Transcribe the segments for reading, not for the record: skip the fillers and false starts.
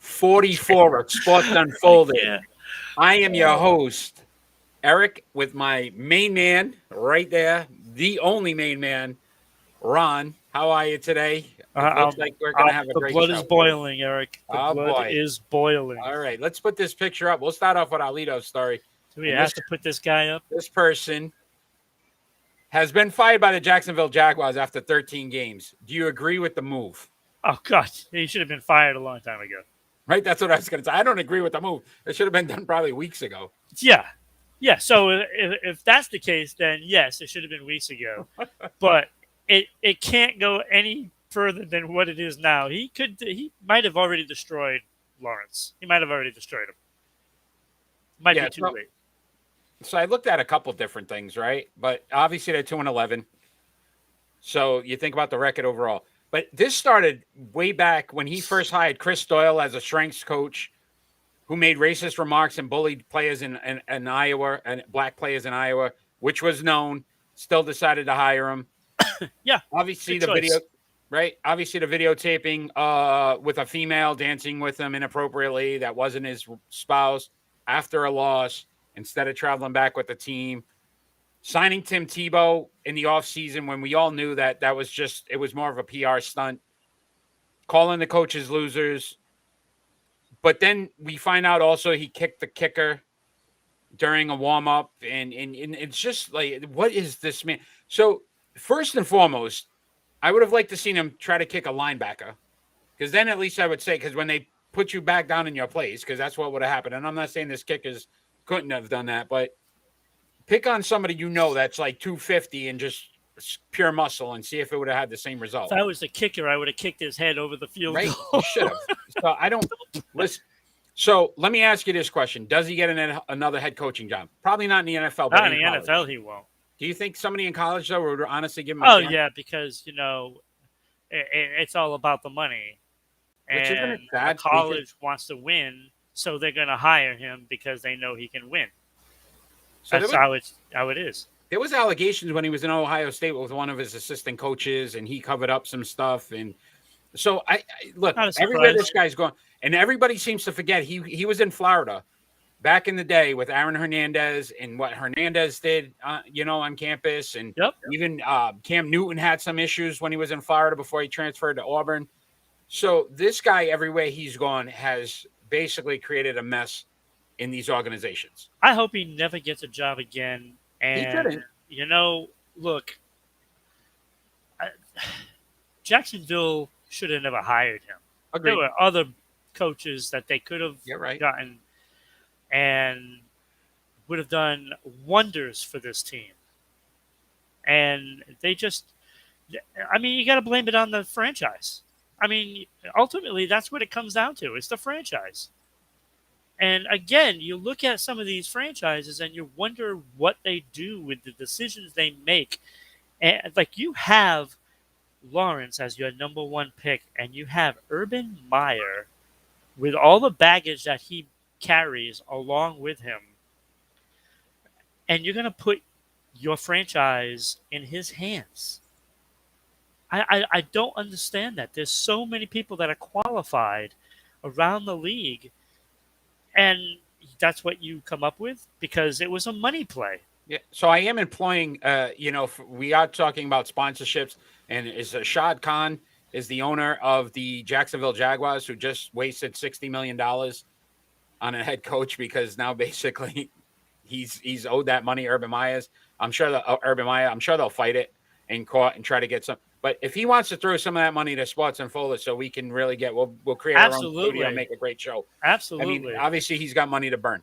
44 of Sports Unfolded. Yeah. I am your host, Eric, with my main man right there, the only main man, Ron. How are you today? It looks like we're going to have a The great blood show. is boiling, Eric. The Oh, blood boy. is boiling. All right, let's put this picture up. We'll start off with our lead-off story. Do we And have to put this guy up? This person has been fired by the Jacksonville Jaguars after 13 games. Do you agree with the move? Oh, God. He should have been fired a long time ago. Right? That's what I was going to say. I don't agree with the move. It should have been done probably weeks ago. Yeah. Yeah. So if that's the case, then yes, it should have been weeks ago. But it can't go any further than what it is now. He might have already destroyed Lawrence. He might have already destroyed him. Might be too late. So I looked at a couple different things, right? But obviously they're 2-11. So you think about the record overall. But this started way back when he first hired Chris Doyle as a strengths coach, who made racist remarks and bullied players in Iowa and black players in Iowa, which was known. Still decided to hire him. Yeah. Obviously the video, right? Obviously the videotaping with a female dancing with him inappropriately that wasn't his spouse after a loss instead of traveling back with the team. Signing Tim Tebow in the offseason when we all knew that was just, it was more of a PR stunt. Calling the coaches losers. But then we find out also he kicked the kicker during a warm-up. And it's just like, what is this, man? So first and foremost, I would have liked to seen him try to kick a linebacker. Because then at least I would say, because when they put you back down in your place, because that's what would have happened. And I'm not saying this kickers couldn't have done that, but pick on somebody that's like 250 and just pure muscle and see if it would have had the same result. If I was the kicker, I would have kicked his head over the field right? goal. Should have. So I don't listen. So let me ask you this question: does he get another head coaching job? Probably not in the NFL. Not in the NFL, he won't. Do you think somebody in college though would honestly give him? Oh yeah, because it's all about the money, and the college wants to win, so they're going to hire him because they know he can win. So that's how it is. There was allegations when he was in Ohio State with one of his assistant coaches, and he covered up some stuff. And so I look, everywhere this guy's going, and everybody seems to forget he was in Florida back in the day with Aaron Hernandez and what Hernandez did, on campus. And even Cam Newton had some issues when he was in Florida before he transferred to Auburn. So this guy, everywhere he's gone, has basically created a mess in these organizations. I hope he never gets a job again. And, he couldn't. Look, Jacksonville should have never hired him. Agreed. There were other coaches that they could have gotten and would have done wonders for this team. And they just, you got to blame it on the franchise. Ultimately, that's what it comes down to. It's the franchise. And again, you look at some of these franchises and you wonder what they do with the decisions they make. And like you have Lawrence as your number one pick, and you have Urban Meyer with all the baggage that he carries along with him. And you're going to put your franchise in his hands. I don't understand that. There's so many people that are qualified around the league. And that's what you come up with because it was a money play. Yeah. So I am employing, we are talking about sponsorships, and Shad Khan is the owner of the Jacksonville Jaguars, who just wasted $60 million on a head coach because now basically he's owed that money. Urban Meyer's. I'm sure they'll fight it in court and try to get some. But if he wants to throw some of that money to Sports Unfolded so we can really we'll create our own studio and make a great show. Absolutely. Obviously he's got money to burn.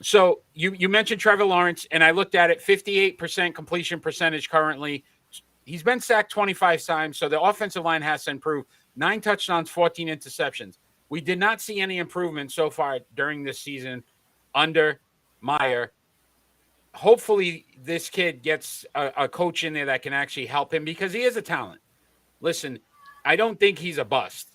So you mentioned Trevor Lawrence, and I looked at it, 58% completion percentage currently. He's been sacked 25 times, so the offensive line has to improve. 9 touchdowns, 14 interceptions. We did not see any improvement so far during this season under Meyer. Hopefully this kid gets a coach in there that can actually help him because he is a talent. Listen, I don't think he's a bust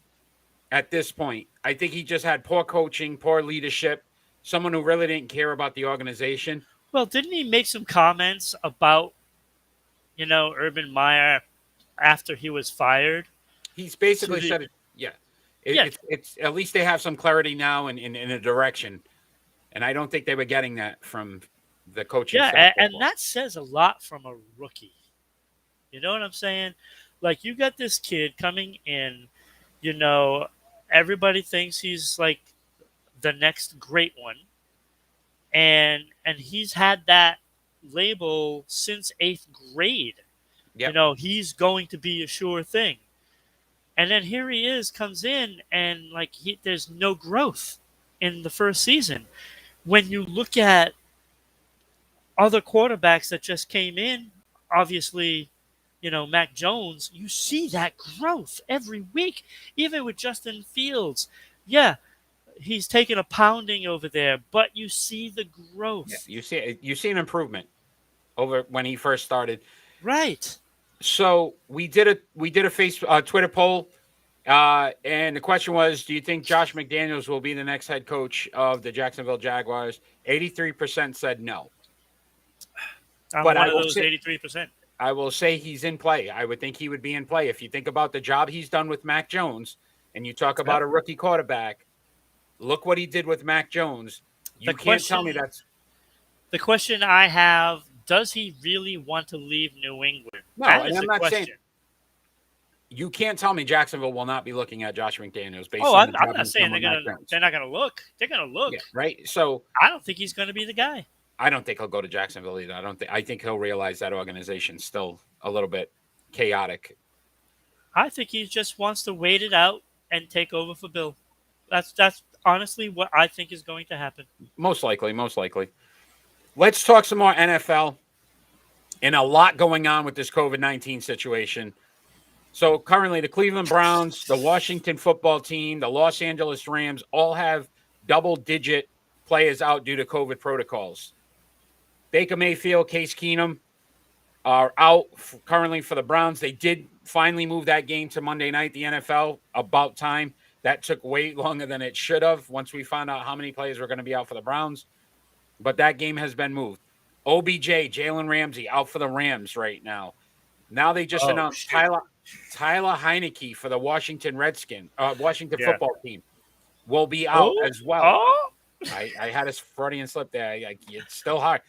at this point. I think he just had poor coaching, poor leadership, someone who really didn't care about the organization. Well, didn't he make some comments about, Urban Meyer after he was fired? He's basically said it. Yeah. It's at least they have some clarity now in a direction, and I don't think they were getting that from the coaching staff. Yeah, and that says a lot from a rookie. You know what I'm saying? Like, you got this kid coming in, everybody thinks he's like the next great one, and he's had that label since 8th grade. Yep. He's going to be a sure thing. And then here he is, comes in, and like there's no growth in the first season. When you look at other quarterbacks that just came in, obviously, Mac Jones, you see that growth every week, even with Justin Fields. Yeah, he's taking a pounding over there, but you see the growth. Yeah, you see an improvement over when he first started. Right. So we did a Twitter poll, and the question was, do you think Josh McDaniels will be the next head coach of the Jacksonville Jaguars? 83% said no. I'm one of those 83%. I will say he's in play. I would think he would be in play. If you think about the job he's done with Mac Jones, and you talk about a rookie quarterback, look what he did with Mac Jones. You can't tell me that's... The question I have, does he really want to leave New England? No, and I'm not saying... You can't tell me Jacksonville will not be looking at Josh McDaniels. I'm not saying they're not going to look. They're going to look. Yeah, right? So I don't think he's going to be the guy. I don't think he'll go to Jacksonville either. I think he'll realize that organization's still a little bit chaotic. I think he just wants to wait it out and take over for Bill. That's honestly what I think is going to happen. Most likely. Let's talk some more NFL. And a lot going on with this COVID-19 situation. So currently the Cleveland Browns, the Washington football team, the Los Angeles Rams all have double-digit players out due to COVID protocols. Baker Mayfield, Case Keenum are out currently for the Browns. They did finally move that game to Monday night, the NFL, about time. That took way longer than it should have once we found out how many players were going to be out for the Browns. But that game has been moved. OBJ, Jalen Ramsey, out for the Rams right now. Now they just announced Tyler Heineke for the Washington football team will be out as well. I had a Freudian slip there. It's still hard.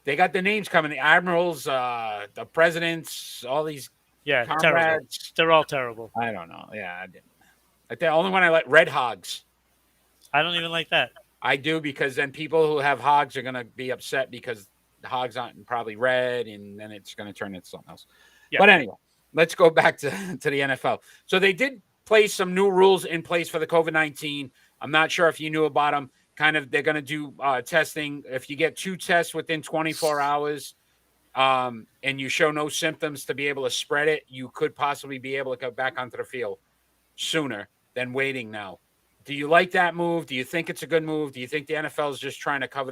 They got the names coming. The admirals, the presidents, all these comrades. Terrible. They're all terrible. I don't know. Yeah, I didn't. The only one I like, Red Hogs. I don't even like that. I do, because then people who have hogs are going to be upset because the hogs aren't probably red, and then it's going to turn into something else. Yeah. But anyway, let's go back to the NFL. So they did place some new rules in place for the COVID-19. I'm not sure if you knew about them. They're going to do testing. If you get 2 tests within 24 hours and you show no symptoms to be able to spread it, you could possibly be able to go back onto the field sooner than waiting now. Do you like that move? Do you think it's a good move? Do you think the NFL is just trying to cover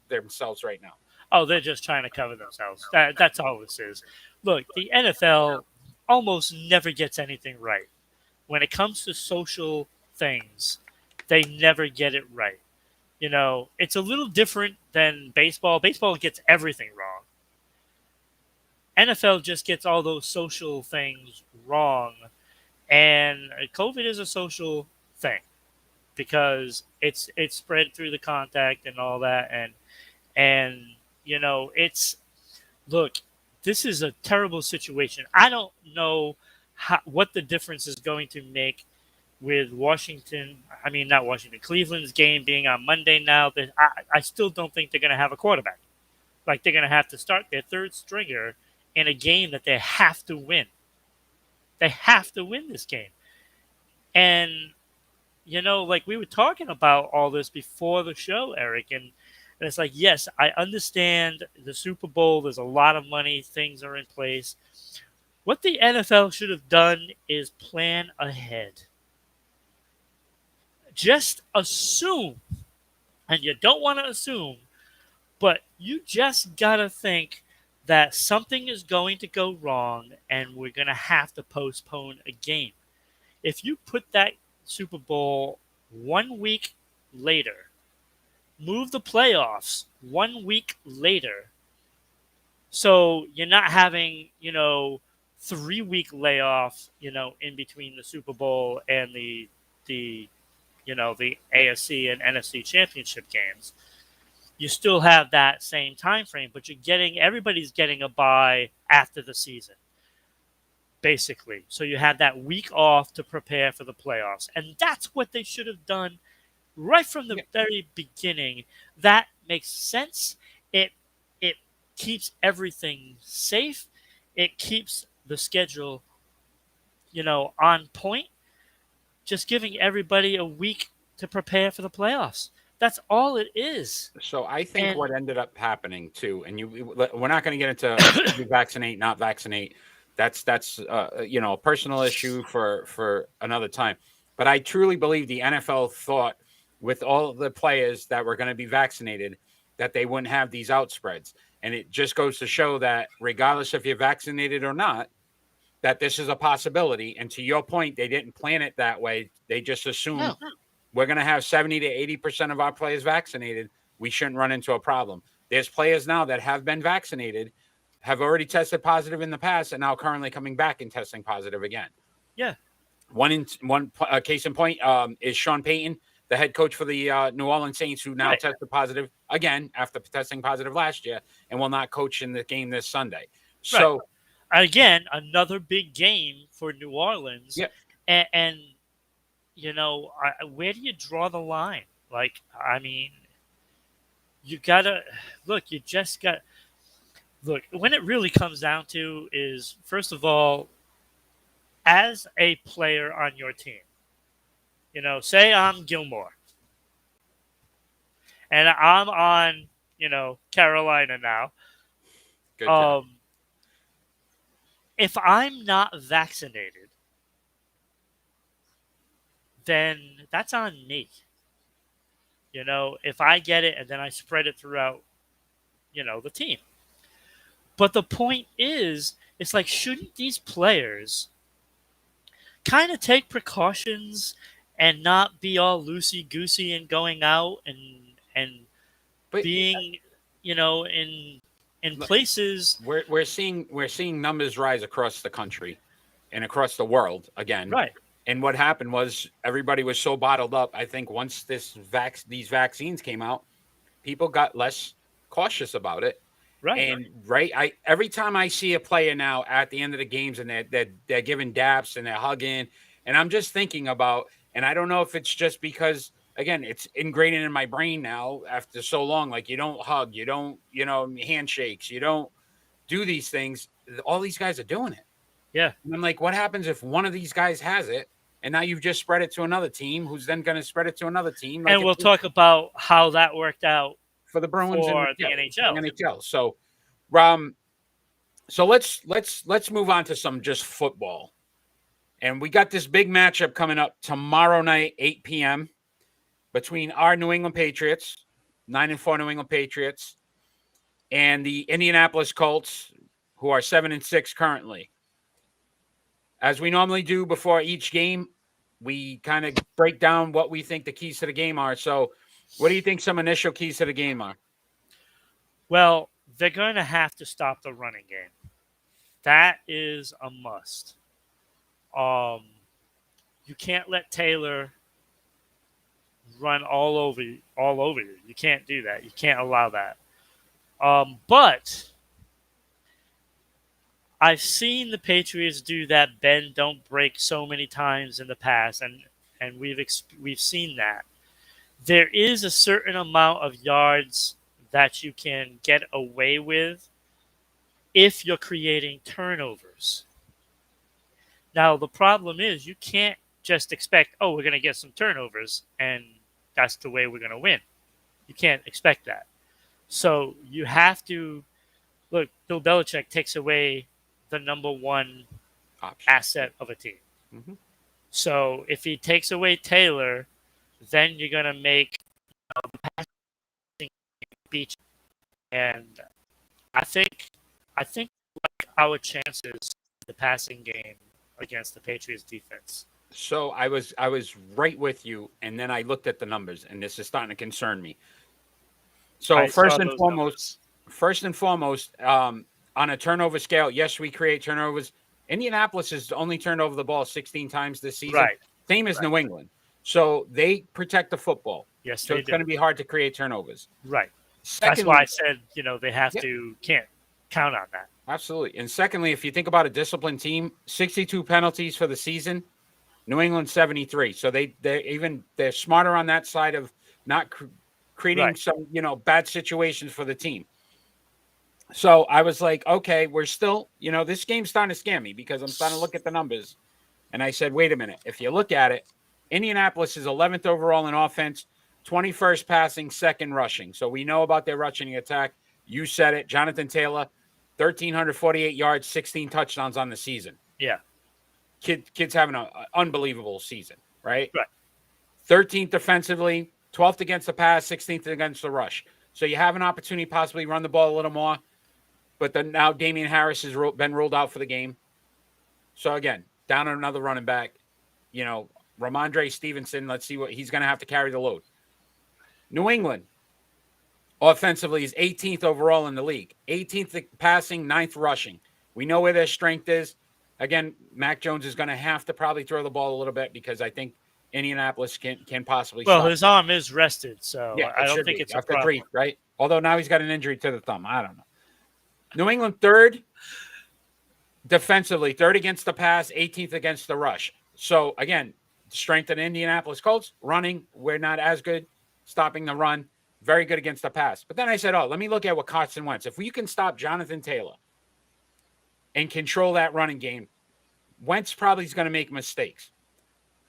themselves right now? Oh, they're just trying to cover themselves. That's all this is. Look, the NFL almost never gets anything right. When it comes to social things, they never get it right. It's a little different than baseball. Baseball gets everything wrong. NFL just gets all those social things wrong. And COVID is a social thing because it's spread through the contact and all that. And look, this is a terrible situation. I don't know what the difference is going to make with Cleveland's game being on Monday now. I still don't think they're going to have a quarterback. Like, they're going to have to start their third stringer in a game that they have to win. They have to win this game. And, like we were talking about all this before the show, Eric, and it's like, yes, I understand the Super Bowl. There's a lot of money. Things are in place. What the NFL should have done is plan ahead. Just assume, and you don't want to assume, but you just got to think that something is going to go wrong and we're going to have to postpone a game. If you put that Super Bowl 1 week later, move the playoffs 1 week later, so you're not having, 3-week layoff, in between the Super Bowl and the the the AFC and NFC championship games, you still have that same time frame, but everybody's getting a bye after the season, basically. So you have that week off to prepare for the playoffs, and that's what they should have done right from the very beginning. That makes sense. It keeps everything safe. It keeps the schedule, on point. Just giving everybody a week to prepare for the playoffs. That's all it is. So I think what ended up happening too, and we're not going to get into vaccinate, not vaccinate. That's a personal issue for another time. But I truly believe the NFL thought, with all the players that were going to be vaccinated, that they wouldn't have these outspreads. And it just goes to show that regardless if you're vaccinated or not, that this is a possibility. And to your point, they didn't plan it that way. They just assumed we're going to have 70 to 80% of our players vaccinated. We shouldn't run into a problem. There's players now that have been vaccinated, have already tested positive in the past, and now currently coming back and testing positive again. Yeah. One case in point is Sean Payton, the head coach for the New Orleans Saints, who now tested positive again after testing positive last year and will not coach in the game this Sunday. So, again, another big game for New Orleans. Yeah. And where do you draw the line? Like, I mean, you gotta look. You just got look. When it really comes down to is, first of all, as a player on your team, say I'm Gilmore, and I'm on, Carolina now. Good job. If I'm not vaccinated, then that's on me. If I get it and then I spread it throughout, the team. But the point is, it's like, shouldn't these players kind of take precautions and not be all loosey-goosey and going out and being, in places. We're seeing numbers rise across the country and across the world again. Right. And what happened was everybody was so bottled up. I think once these vaccines came out, people got less cautious about it. Right. And every time I see a player now at the end of the games and they're giving daps and they're hugging, and I'm just thinking about, and I don't know if it's just because, again, it's ingrained in my brain now after so long. Like, you don't hug, you don't, handshakes, you don't do these things. All these guys are doing it. Yeah. And I'm like, what happens if one of these guys has it, and now you've just spread it to another team, who's then going to spread it to another team? And we'll talk about how that worked out for the Bruins for and the NHL. So, so let's move on to some just football. And we got this big matchup coming up tomorrow night, 8 p.m. between our New England Patriots, 9-4 New England Patriots, and the Indianapolis Colts, who are 7-6 currently. As we normally do before each game, we kind of break down what we think the keys to the game are. So, what do you think some initial keys to the game are? Well, they're going to have to stop the running game. That is a must. You can't let Taylor run all over you. You can't do that. You can't allow that. But I've seen the Patriots do that bend don't break so many times in the past, and we've seen that. There is a certain amount of yards that you can get away with if you're creating turnovers. Now, the problem is you can't just expect, we're going to get some turnovers, and that's the way we're going to win. You can't expect that. So you have to – look, Bill Belichick takes away the number one asset of a team. Mm-hmm. So if he takes away Taylor, then you're going to make the passing beat. And I think like our chances in the passing game against the Patriots defense. So I was right with you, and then I looked at the numbers, and this is starting to concern me. So first and foremost, on a turnover scale, yes, we create turnovers. Indianapolis has only turned over the ball 16 times this season, right. Same as New England. So they protect the football. Yes, so they it's do. going to be hard to create turnovers. Right. Secondly, that's why I said, they have to can't count on that. Absolutely. And secondly, if you think about a disciplined team, 62 penalties for the season, New England 73. So they're smarter on that side of not creating some, bad situations for the team. So I was like, okay, we're still, this game's starting to scare me because I'm starting to look at the numbers. And I said, wait a minute. If you look at it, Indianapolis is 11th overall in offense, 21st passing, 2nd rushing. So we know about their rushing attack. You said it. Jonathan Taylor, 1,348 yards, 16 touchdowns on the season. Yeah. Kid's having an unbelievable season, right? Right. 13th defensively, 12th against the pass, 16th against the rush. So you have an opportunity to possibly run the ball a little more. But then now Damian Harris has been ruled out for the game. So again, down on another running back. Ramondre Stevenson, let's see what he's going to have to carry the load. New England, offensively, is 18th overall in the league. 18th passing, 9th rushing. We know where their strength is. Again, Mac Jones is going to have to probably throw the ball a little bit because I think Indianapolis can possibly stop his arm is rested, so I don't think it's after a problem. 3, right? Although now he's got an injury to the thumb. I don't know. New England, 3rd defensively, 3rd against the pass, 18th against the rush. So, again, strength of the Indianapolis Colts, running, we're not as good stopping the run, very good against the pass. But then I said, let me look at what Carson Wentz. If you can stop Jonathan Taylor and control that running game, Wentz probably is going to make mistakes.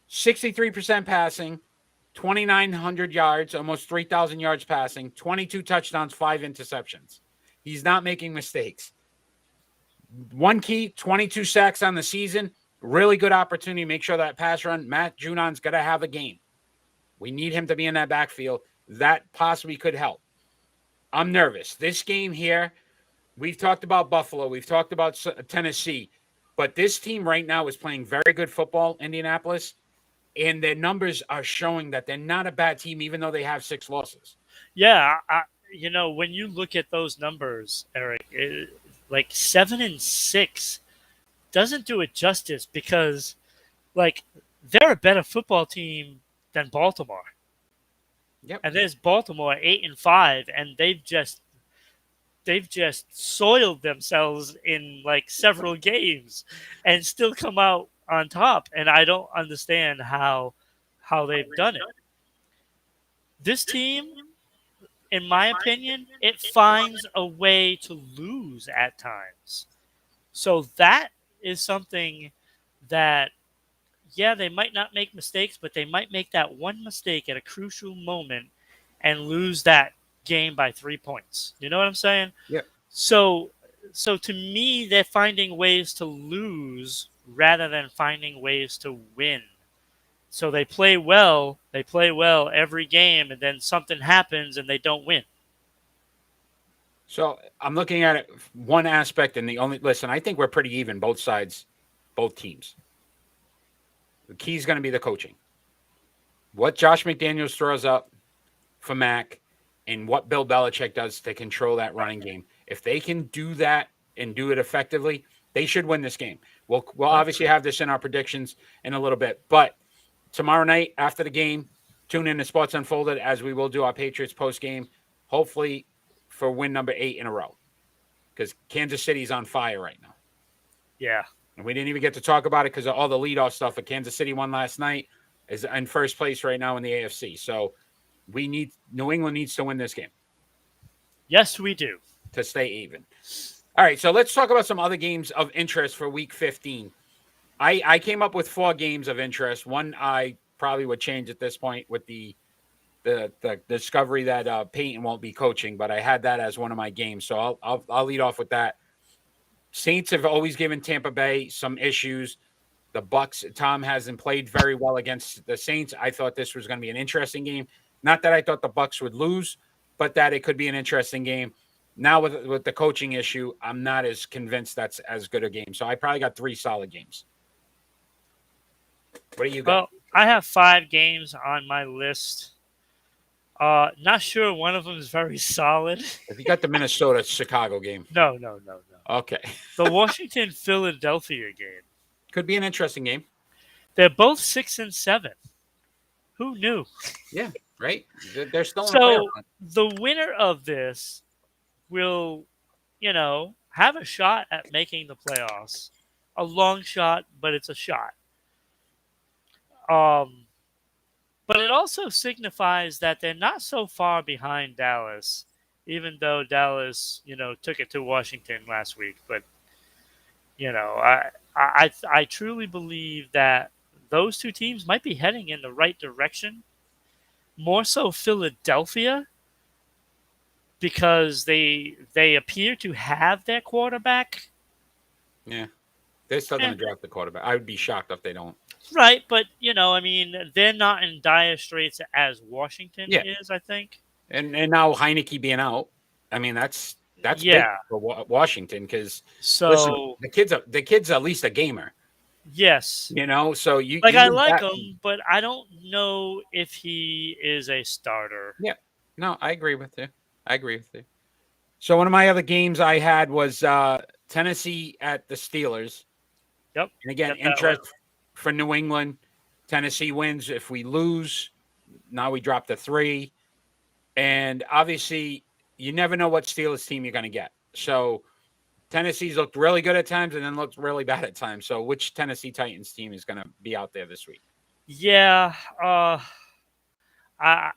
63% passing, 2,900 yards, almost 3,000 yards passing, 22 touchdowns, 5 interceptions. He's not making mistakes. One key, 22 sacks on the season. Really good opportunity to make sure that pass run, Matt Judon's got to have a game. We need him to be in that backfield. That possibly could help. I'm nervous. This game here, we've talked about Buffalo. We've talked about Tennessee. But this team right now is playing very good football, Indianapolis. And their numbers are showing that they're not a bad team, even though they have 6 losses. Yeah, when you look at those numbers, Eric, 7-6 doesn't do it justice because, they're a better football team than Baltimore. Yep. And there's Baltimore 8-5, and they've just soiled themselves in several games, and still come out on top. And I don't understand how they've done it. This team, in my opinion, it finds a way to lose at times. So that is something that, they might not make mistakes, but they might make that one mistake at a crucial moment and lose that game by 3 points. You know what I'm saying? Yeah. So to me, they're finding ways to lose rather than finding ways to win. So they play well every game, and then something happens and they don't win. So I'm looking at it one aspect, and I think we're pretty even, both sides, both teams. The key is going to be the coaching. What Josh McDaniels throws up for Mac and what Bill Belichick does to control that running game. If they can do that and do it effectively, they should win this game. We'll obviously have this in our predictions in a little bit. But tomorrow night after the game, tune in to Sports Unfolded as we will do our Patriots post-game, hopefully for win number 8 in a row, because Kansas City's on fire right now. Yeah. And we didn't even get to talk about it because of all the leadoff stuff. But Kansas City won last night, is in first place right now in the AFC. So New England needs to win this game. Yes, we do. To stay even. All right, so let's talk about some other games of interest for Week 15. I came up with 4 games of interest. One I probably would change at this point with the discovery that Payton won't be coaching, but I had that as one of my games. So I'll lead off with that. Saints have always given Tampa Bay some issues. The Bucks, Tom hasn't played very well against the Saints. I thought this was going to be an interesting game. Not that I thought the Bucks would lose, but that it could be an interesting game. Now with the coaching issue, I'm not as convinced that's as good a game. So I probably got 3 solid games. What do you got? Well, I have 5 games on my list. Not sure one of them is very solid. If you got the Minnesota-Chicago game. No. Okay. The Washington-Philadelphia game. Could be an interesting game. They're both 6-7. Who knew? Yeah, right. They're still in a playoff So hunt. the winner of this will, have a shot at making the playoffs. A long shot, but it's a shot. Um, but it also signifies that they're not so far behind Dallas, even though Dallas, took it to Washington last week. But I truly believe that those two teams might be heading in the right direction. More so, Philadelphia, because they appear to have their quarterback. Yeah, they're still going to draft the quarterback. I would be shocked if they don't. Right, but they're not in dire straits as Washington is. I think. And now Heineke being out, I mean that's big for Washington because listen, the kid's at least a gamer. Yes, so you I like him, but I don't know if he is a starter. Yeah, no, I agree with you. So one of my other games I had was Tennessee at the Steelers. Yep. And again, interest for New England. Tennessee wins. If we lose, now we drop to 3. And obviously, you never know what Steelers team you're going to get. So Tennessee's looked really good at times and then looked really bad at times. So which Tennessee Titans team is going to be out there this week? Yeah, I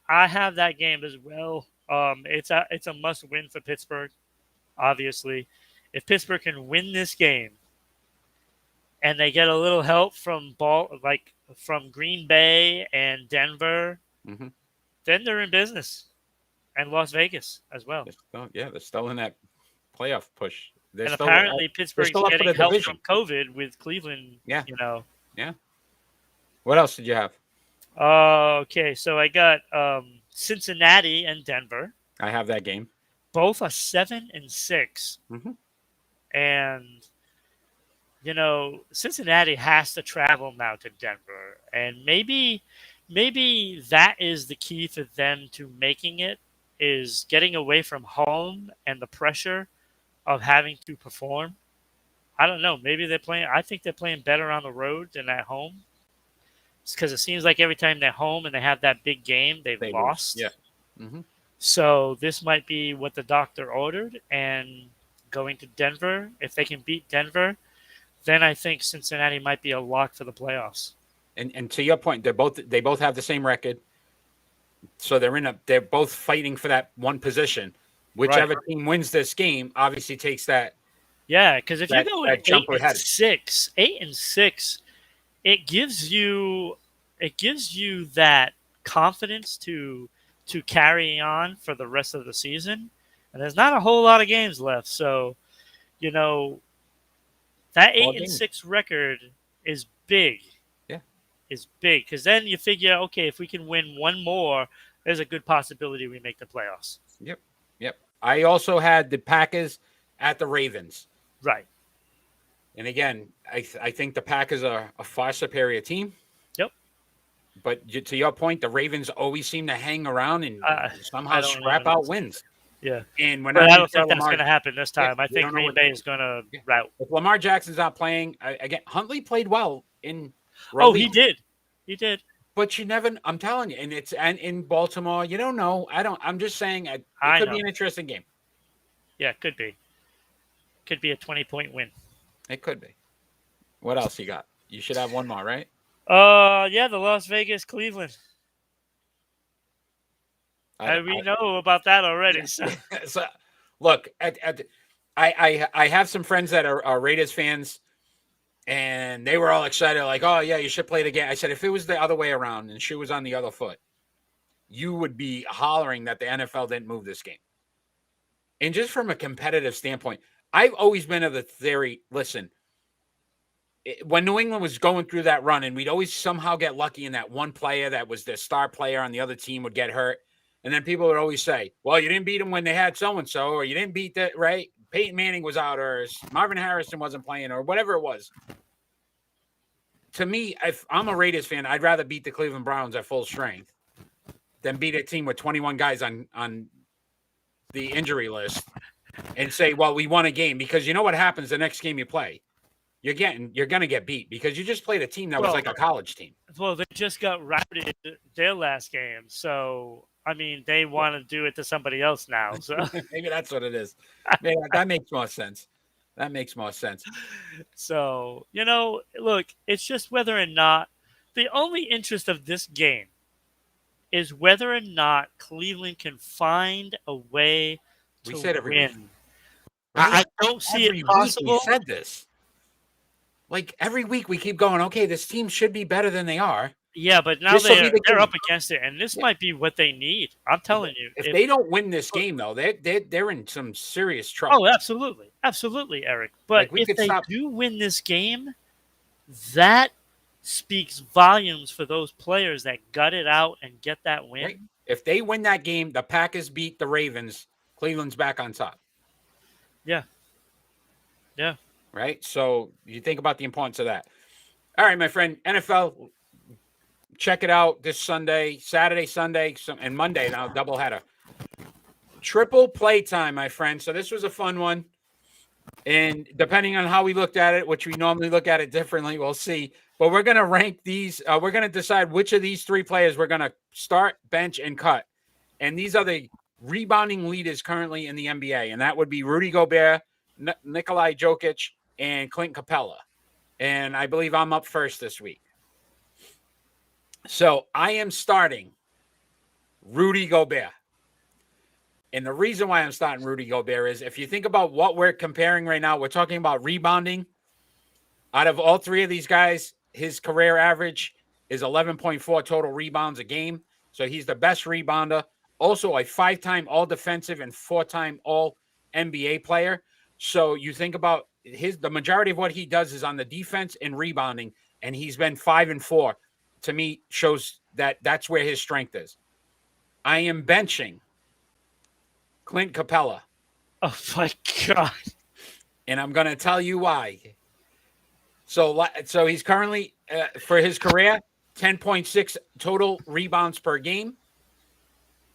have that game as well. It's a must win for Pittsburgh. Obviously, if Pittsburgh can win this game, and they get a little help from from Green Bay and Denver, then they're in business, and Las Vegas as well. They're still in that playoff push. And apparently Pittsburgh's getting help from COVID with Cleveland. Yeah. Yeah. What else did you have? Okay, so I got Cincinnati and Denver. I have that game. Both are 7-6. And Cincinnati has to travel now to Denver, and maybe that is the key for them to making it, is getting away from home and the pressure of having to perform. I don't know. Maybe I think they're playing better on the road than at home. It's because it seems like every time they're home and they have that big game, they've lost. Yeah. So this might be what the doctor ordered, and going to Denver, if they can beat Denver, then I think Cincinnati might be a lock for the playoffs. And to your point, they both have the same record. So they're both fighting for that one position. Whichever team wins this game obviously takes that. Yeah, because if you go with 8-6, it gives you that confidence to carry on for the rest of the season. And there's not a whole lot of games left, so that 8-6 record is big. Yeah, is big because then you figure, okay, if we can win one more, there's a good possibility we make the playoffs. Yep. I also had the Packers at the Ravens. Right. And again, I think the Packers are a far superior team. Yep. But to your point, the Ravens always seem to hang around and somehow scrap out wins. Yeah. And I don't think that's going to happen this time. I think Green Bay is going to rout. If Lamar Jackson's not playing, again, Huntley played well in relief. He did. But you never, I'm telling you, and in Baltimore, you don't know. I'm just saying it could be an interesting game. Yeah, it could be. Could be a 20-point win. It could be. What else you got? You should have one more, right? Yeah, the Las Vegas Cleveland. We know about that already. So look, I have some friends that are Raiders fans, and they were all excited, like, oh, yeah, you should play the game. I said, if it was the other way around and shoe was on the other foot, you would be hollering that the NFL didn't move this game. And just from a competitive standpoint, I've always been of the theory, listen, when New England was going through that run, and we'd always somehow get lucky in that one player that was the star player on the other team would get hurt. And then people would always say, well, you didn't beat them when they had so-and-so, or you didn't beat that, right? Peyton Manning was out, or Marvin Harrison wasn't playing, or whatever it was. To me, if I'm a Raiders fan, I'd rather beat the Cleveland Browns at full strength than beat a team with 21 guys on the injury list and say, well, we won a game. Because you know what happens the next game you play? you're going to get beat because you just played a team that was like a college team. Well, they just got routed their last game. So, I mean, they want to do it to somebody else now. So maybe that's what it is. Maybe that makes more sense. That makes more sense. So, look, it's just whether or not the only interest of this game is whether or not Cleveland can find a way to win. I don't see it possible. We said this. Like every week we keep going, okay, this team should be better than they are. Yeah, but now they're up against it, and this might be what they need. I'm telling you. If they don't win this game, though, they're in some serious trouble. Oh, absolutely. Absolutely, Eric. But if they do win this game, that speaks volumes for those players that gut it out and get that win. Right. If they win that game, the Packers beat the Ravens, Cleveland's back on top. Yeah. Yeah. Right? So you think about the importance of that. All right, my friend, NFL, check it out this Sunday, Saturday, Sunday, and Monday now, doubleheader. Triple play time, my friend. So this was a fun one. And depending on how we looked at it, which we normally look at it differently, we'll see. But we're going to rank these. We're going to decide which of these three players we're going to start, bench, and cut. And these are the rebounding leaders currently in the NBA. And that would be Rudy Gobert, Nikolai Jokic, and Clint Capela. And I believe I'm up first this week. So I am starting Rudy Gobert. And the reason why I'm starting Rudy Gobert is if you think about what we're comparing right now, we're talking about rebounding. Out of all three of these guys, his career average is 11.4 total rebounds a game. So he's the best rebounder. Also a 5-time all-defensive and 4-time all-NBA player. So you think about the majority of what he does is on the defense and rebounding, and he's been 5-4. To me, shows that that's where his strength is. I am benching Clint Capela. Oh, my God. And I'm going to tell you why. So he's currently, for his career, 10.6 total rebounds per game.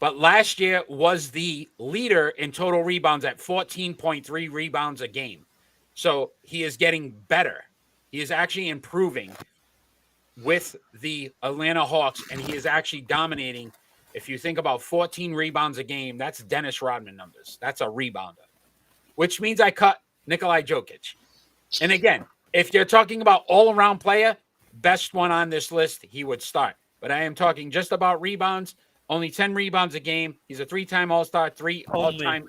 But last year was the leader in total rebounds at 14.3 rebounds a game. So he is getting better. He is actually improving with the Atlanta Hawks, and he is actually dominating. If you think about 14 rebounds a game, that's Dennis Rodman numbers. That's a rebounder, which means I cut Nikolai Jokic. And again, if you're talking about all-around player, best one on this list, he would start. But I am talking just about rebounds, only 10 rebounds a game. He's a 3-time All-Star, 3 all-time.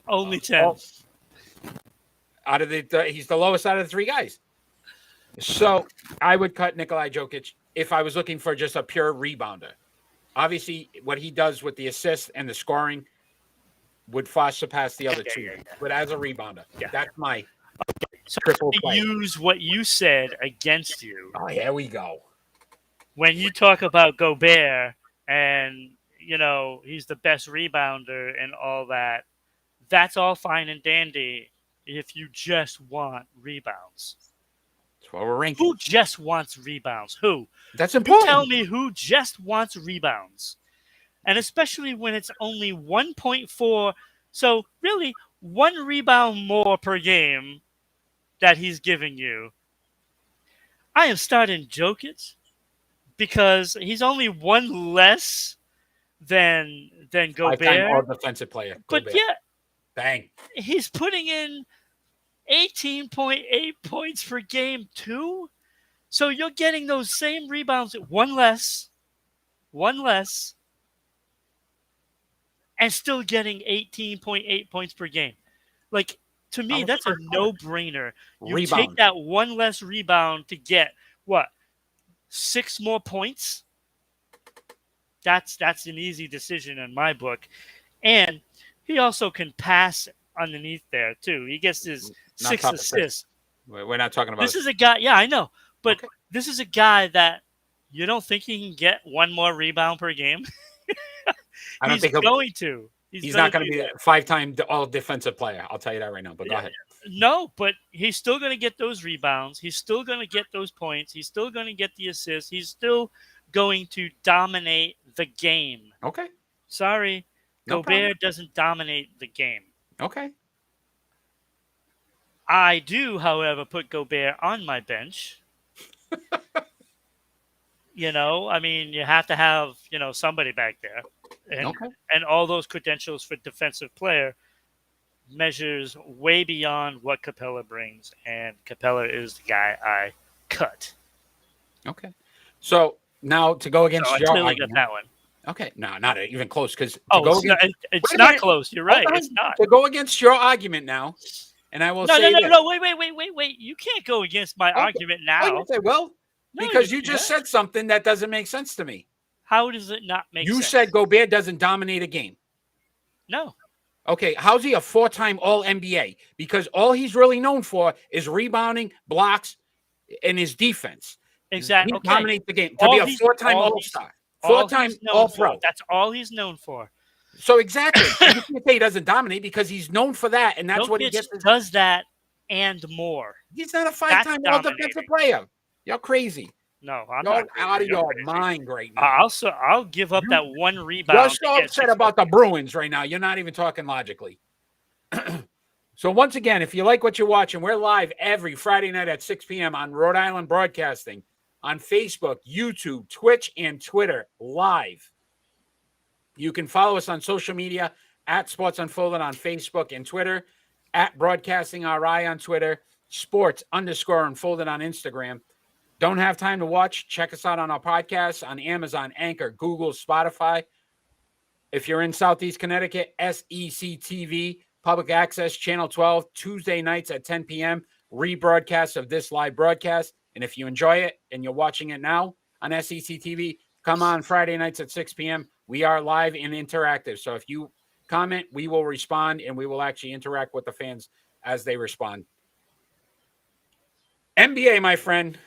Only 10. Out of he's the lowest out of the 3 guys. So I would cut Nikolai Jokic if I was looking for just a pure rebounder. Obviously, what he does with the assists and the scoring would far surpass the other two. But as a rebounder, that's my triple play. Use what you said against you. Oh, here we go. When you talk about Gobert and, he's the best rebounder and all that, that's all fine and dandy if you just want rebounds. That's what we're ranking. Who just wants rebounds? Who? That's important. You tell me who just wants rebounds. And especially when it's only 1.4. So really, 1 rebound more per game that he's giving you. I am starting Jokic because he's only 1 less than Gobert. 5-time all-defensive player. But Gobert. yeah, bang, he's putting in 18.8 points per game too. So you're getting those same rebounds, 1 less, and still getting 18.8 points per game. Like, to me, that's a no-brainer. You take that 1 less rebound to get, 6 more points? That's an easy decision in my book. And he also can pass underneath there, too. He gets his 6 assists. We're not talking about this. Is a guy, yeah, I know. But this is a guy that you don't think he can get 1 more rebound per game? I don't think he's going to. He's not going to be a 5-time all-defensive player. I'll tell you that right now. But go ahead. No, but he's still going to get those rebounds. He's still going to get those points. He's still going to get the assists. He's still going to dominate the game. Okay. Sorry. Gobert doesn't dominate the game. Okay. I do, however, put Gobert on my bench. I mean, you have to have, somebody back there. And all those credentials for defensive player measures way beyond what Capela brings. And Capela is the guy I cut. Okay. So now to go against I your clearly argument. got that one. Okay. No, not even close. Because it's not close. You're right. It's not. To go against your argument now, and I will say No. Wait. You can't go against my argument now. Well, because you just said something that doesn't make sense to me. How does it not make sense? You said Gobert doesn't dominate a game. No. Okay, how's he a 4-time All-NBA? Because all he's really known for is rebounding, blocks, and his defense. Exactly. He dominates the game. To be a 4-time All-Star. 4-time All-Pro. That's all he's known for. So exactly. You can't say he doesn't dominate because he's known for that, and that's what he gets. Does that and more. He's not a 5-time All-Defensive player. You're crazy. No, I'm You're not out of your mind right now. I'll give up that one rebound. You're so upset about the Bruins right now. You're not even talking logically. So once again, if you like what you're watching, we're live every Friday night at 6 p.m. on Rhode Island Broadcasting, on Facebook, YouTube, Twitch, and Twitter live. You can follow us on social media at Sports Unfolded on Facebook and Twitter, at Broadcasting RI on Twitter, Sports_Unfolded on Instagram. Don't have time to watch? Check us out on our podcasts on Amazon, Anchor, Google, Spotify. If you're in Southeast Connecticut, SEC TV, Public Access, Channel 12, Tuesday nights at 10 p.m., rebroadcast of this live broadcast. And if you enjoy it and you're watching it now on SEC TV, come on Friday nights at 6 p.m. We are live and interactive. So if you comment, we will respond, and we will actually interact with the fans as they respond. NBA, my friend.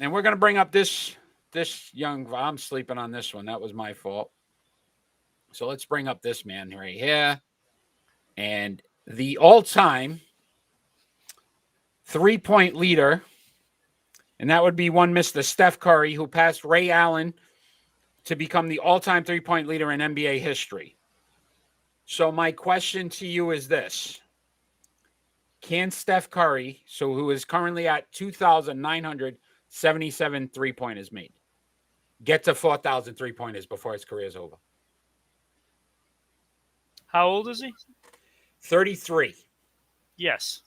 And we're going to bring up this young – I'm sleeping on this one. That was my fault. So let's bring up this man right here. And the all-time three-point leader, and that would be one Mr. Steph Curry, who passed Ray Allen to become the all-time three-point leader in NBA history. So my question to you is this. Can Steph Curry, who is currently at 2,977 three-pointers made, get to 4,000 three-pointers before his career is over? How old is he? 33. Yes.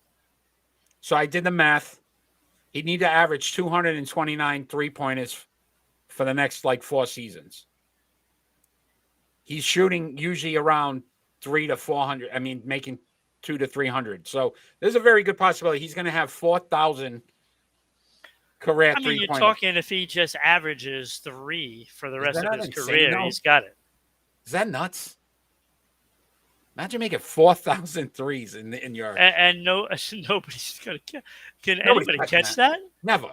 So I did the math. He'd need to average 229 three-pointers for the next, 4 seasons. He's shooting usually around 300 to 400. I mean, making 200 to 300. So there's a very good possibility he's going to have 4,000 career three-pointers. You're talking if he just averages 3 for the rest of his career, he's got it. Is that nuts? Imagine making 4,000 threes in your... And nobody's going to... Can anybody catch that? Never.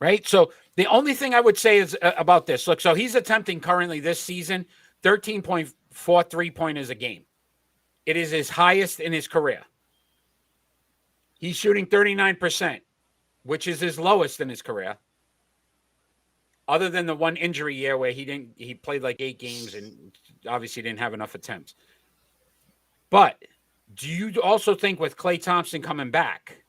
Right? So the only thing I would say is about this. Look, so he's attempting currently this season 13.4 three-pointers a game. It is his highest in his career. He's shooting 39%, which is his lowest in his career. Other than the one injury year where he played 8 games and obviously didn't have enough attempts. But do you also think with Klay Thompson coming back,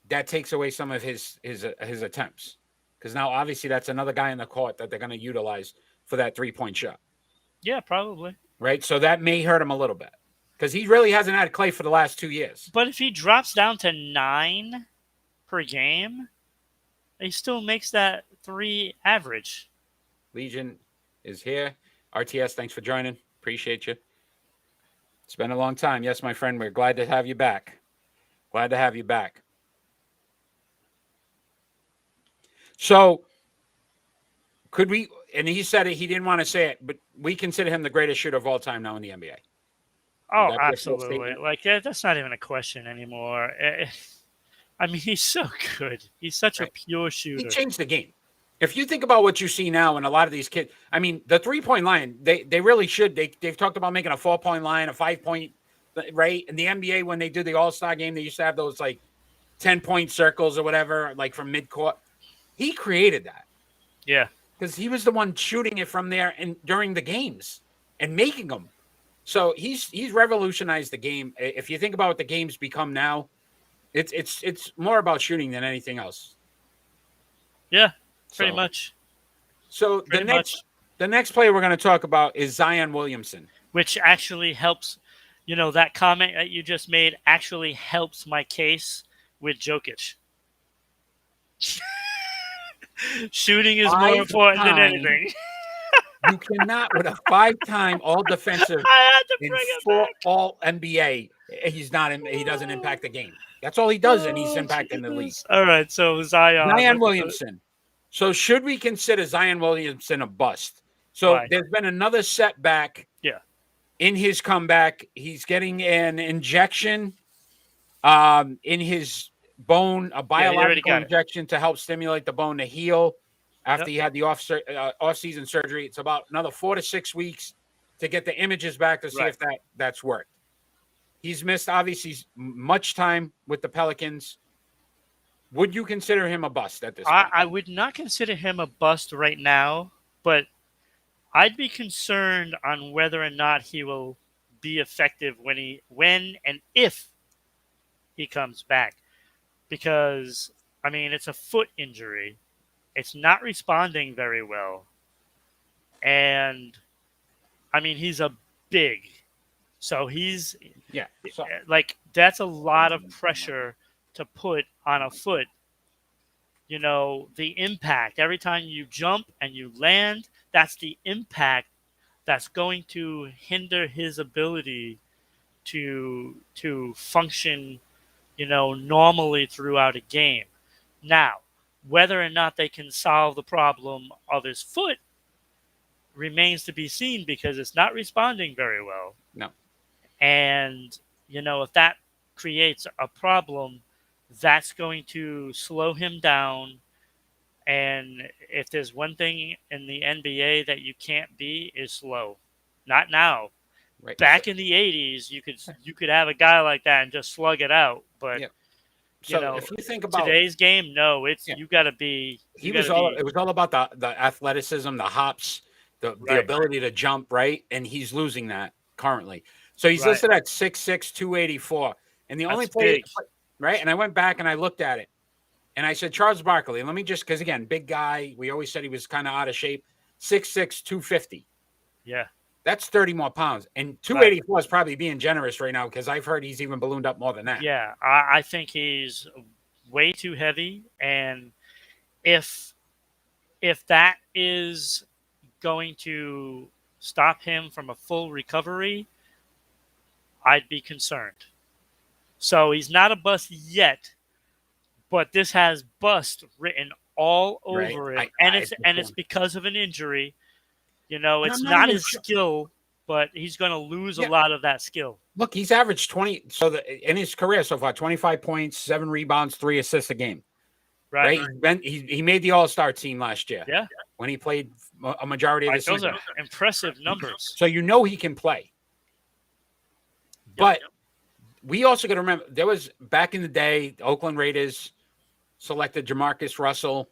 that takes away some of his attempts? Because now obviously that's another guy in the court that they're going to utilize for that three-point shot. Yeah, probably. Right? So that may hurt him a little bit because he really hasn't had Klay for the last 2 years. But if he drops down to 9 per game, he still makes that 3 average. Legion is here. RTS, thanks for joining. Appreciate you. It's been a long time. Yes, my friend, we're glad to have you back. Glad to have you back. So, could we, and he said it, he didn't want to say it, but we consider him the greatest shooter of all time now in the NBA. Oh, absolutely. That's not even a question anymore. I mean, he's so good. He's such a pure shooter. He changed the game. If you think about what you see now and a lot of these kids, I mean, the three-point line, they really should. They've talked about making a 4-point line, a 5-point, right? In the NBA, when they do the All-Star game, they used to have those 10-point circles or whatever, from midcourt. He created that. Yeah. Because he was the one shooting it from there and during the games and making them. So he's revolutionized the game. If you think about what the game's become now, it's more about shooting than anything else. Yeah, pretty much. So the next player we're going to talk about is Zion Williamson, which actually helps. That comment that you just made actually helps my case with Jokic. Shooting is more important than anything. You cannot, with a 5-time all defensive and 4 all NBA, he doesn't impact the game. That's all he does, and he's impacting the league. All right, so Zion Williamson. So should we consider Zion Williamson a bust? So Why? There's been another setback. Yeah. In his comeback, he's getting an injection in his bone, a biological injection to help stimulate the bone to heal after he had the off-season surgery. It's about another 4 to 6 weeks to get the images back to see if that's worked. He's missed, obviously, much time with the Pelicans. Would you consider him a bust at this point? I would not consider him a bust right now, but I'd be concerned on whether or not he will be effective when and if he comes back. Because, it's a foot injury. It's not responding very well. And, he's a big. So he's... Yeah. that's a lot of pressure to put on a foot. The impact. Every time you jump and you land, that's the impact that's going to hinder his ability to function, normally throughout a game. Now, whether or not they can solve the problem of his foot remains to be seen because it's not responding very well. No. And, if that creates a problem, that's going to slow him down. And if there's one thing in the NBA that you can't be is slow. Not now. Right. Back in the 80s, you could have a guy like that and just slug it out. But if you think about today's game, no, you got to be. It was all about the athleticism, the hops, the ability to jump, right? And he's losing that currently. So he's listed at 6'6", 284, and the only player, right? And I went back and I looked at it. And I said, Charles Barkley, let me just, because again, big guy, we always said he was kind of out of shape, 6'6", 250. Yeah. That's 30 more pounds. And 284 is probably being generous right now because I've heard he's even ballooned up more than that. Yeah, I think he's way too heavy. And if that is going to stop him from a full recovery, I'd be concerned. So he's not a bust yet. But this has bust written all over it, and it's because of an injury. It's not his skill, but he's going to lose a lot of that skill. Look, he's averaged 20. So in his career so far, 25 points, 7 rebounds, 3 assists a game. Right? He made the All-Star team last year. Yeah, when he played a majority of the season. Those are impressive numbers. So he can play, but we also got to remember there was back in the day, the Oakland Raiders selected Jamarcus Russell.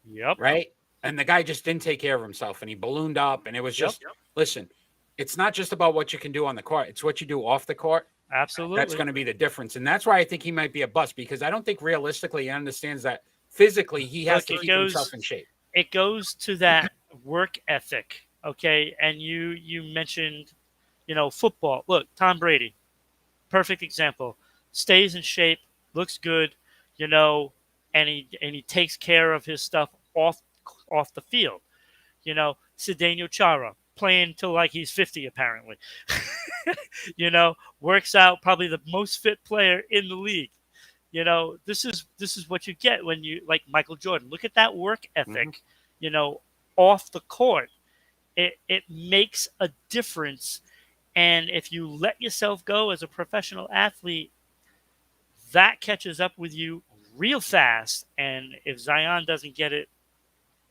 Yep. Right? And the guy just didn't take care of himself, and he ballooned up, and it was just, listen, it's not just about what you can do on the court. It's what you do off the court. Absolutely. That's going to be the difference. And that's why I think he might be a bust, because I don't think realistically he understands that physically he has to keep himself in shape. It goes to that work ethic, okay? And you mentioned, football. Look, Tom Brady, perfect example. Stays in shape, looks good, and he takes care of his stuff off the field. Zdeno Chara playing till like he's 50 apparently. Works out, probably the most fit player in the league. This is what you get when you like Michael Jordan. Look at that work ethic. Off the court. It makes a difference. And if you let yourself go as a professional athlete, that catches up with you real fast. And if Zion doesn't get it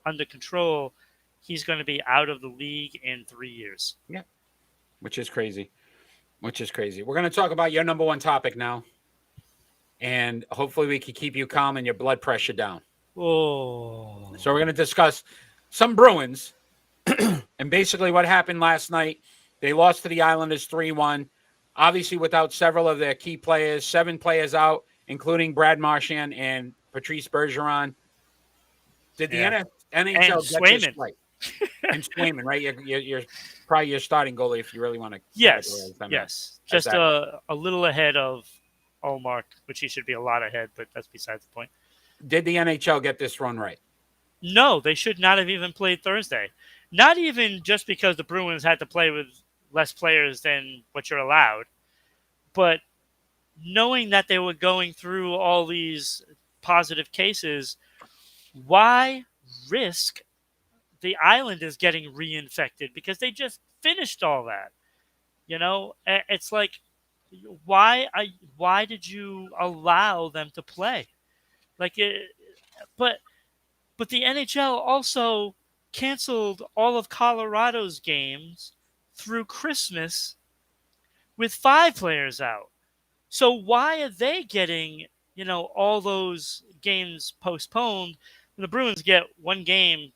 under control, he's going to be out of the league in 3 years. Yeah, which is crazy. We're going to talk about your number one topic now. And hopefully we can keep you calm and your blood pressure down. Oh. So we're going to discuss some Bruins and basically what happened last night. They lost to the Islanders 3-1. Obviously, without several of their key players, 7 players out, including Brad Marchand and Patrice Bergeron. Did the NHL get this right? And Swayman, right? You're probably your starting goalie if you really want to. Yes. Just a little ahead of Ullmark, which he should be a lot ahead, but that's besides the point. Did the NHL get this run right? No, they should not have even played Thursday. Not even just because the Bruins had to play with less players than what you're allowed, but knowing that they were going through all these positive cases, why risk the Islanders getting reinfected? Because they just finished all that. It's like, why did you allow them to play? But the NHL also canceled all of Colorado's games through Christmas with 5 players out. So why are they getting, all those games postponed? The Bruins get 1 game,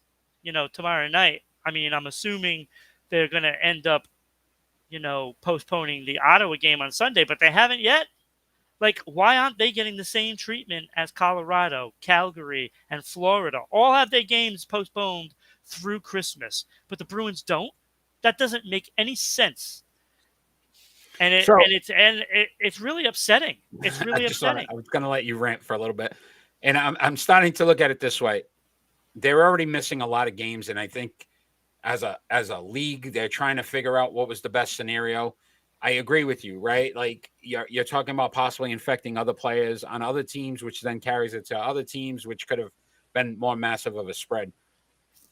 tomorrow night. I mean, I'm assuming they're going to end up, postponing the Ottawa game on Sunday, but they haven't yet. Like, why aren't they getting the same treatment as Colorado, Calgary, and Florida? All have their games postponed through Christmas, but the Bruins don't? That doesn't make any sense. And it's really upsetting. It's really upsetting. I was going to let you rant for a little bit, and I'm starting to look at it this way. They're already missing a lot of games, and I think as a league, they're trying to figure out what was the best scenario. I agree with you, right? Like you're talking about possibly infecting other players on other teams, which then carries it to other teams, which could have been more massive of a spread.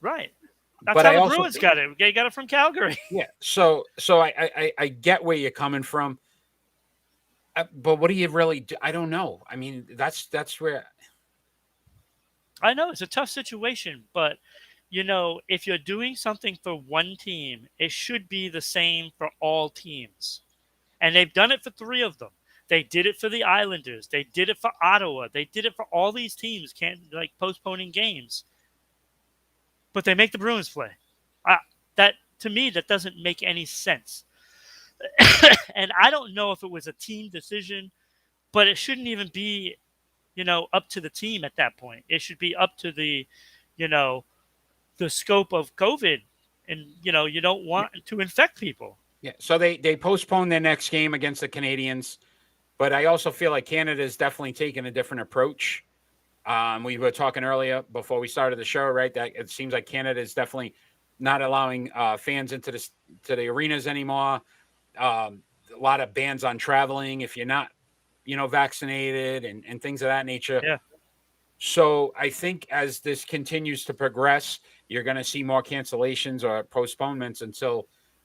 Right. That's how the Bruins got it. They got it from Calgary. Yeah. So I get where you're coming from. But what do you really do? I don't know. I mean, that's where. I know it's a tough situation, but if you're doing something for one team, it should be the same for all teams. And they've done it for 3 of them. They did it for the Islanders. They did it for Ottawa. They did it for all these teams, postponing games. But they make the Bruins play. To me, that doesn't make any sense. And I don't know if it was a team decision, but it shouldn't even be, up to the team at that point. It should be up to the scope of COVID, and you don't want to infect people. Yeah, so they postponed their next game against the Canadians, but I also feel like Canada is definitely taking a different approach. We were talking earlier before we started the show, right? That it seems like Canada is definitely not allowing fans into the arenas anymore. A lot of bans on traveling if you're not, vaccinated and things of that nature. Yeah. So I think as this continues to progress, you're going to see more cancellations or postponements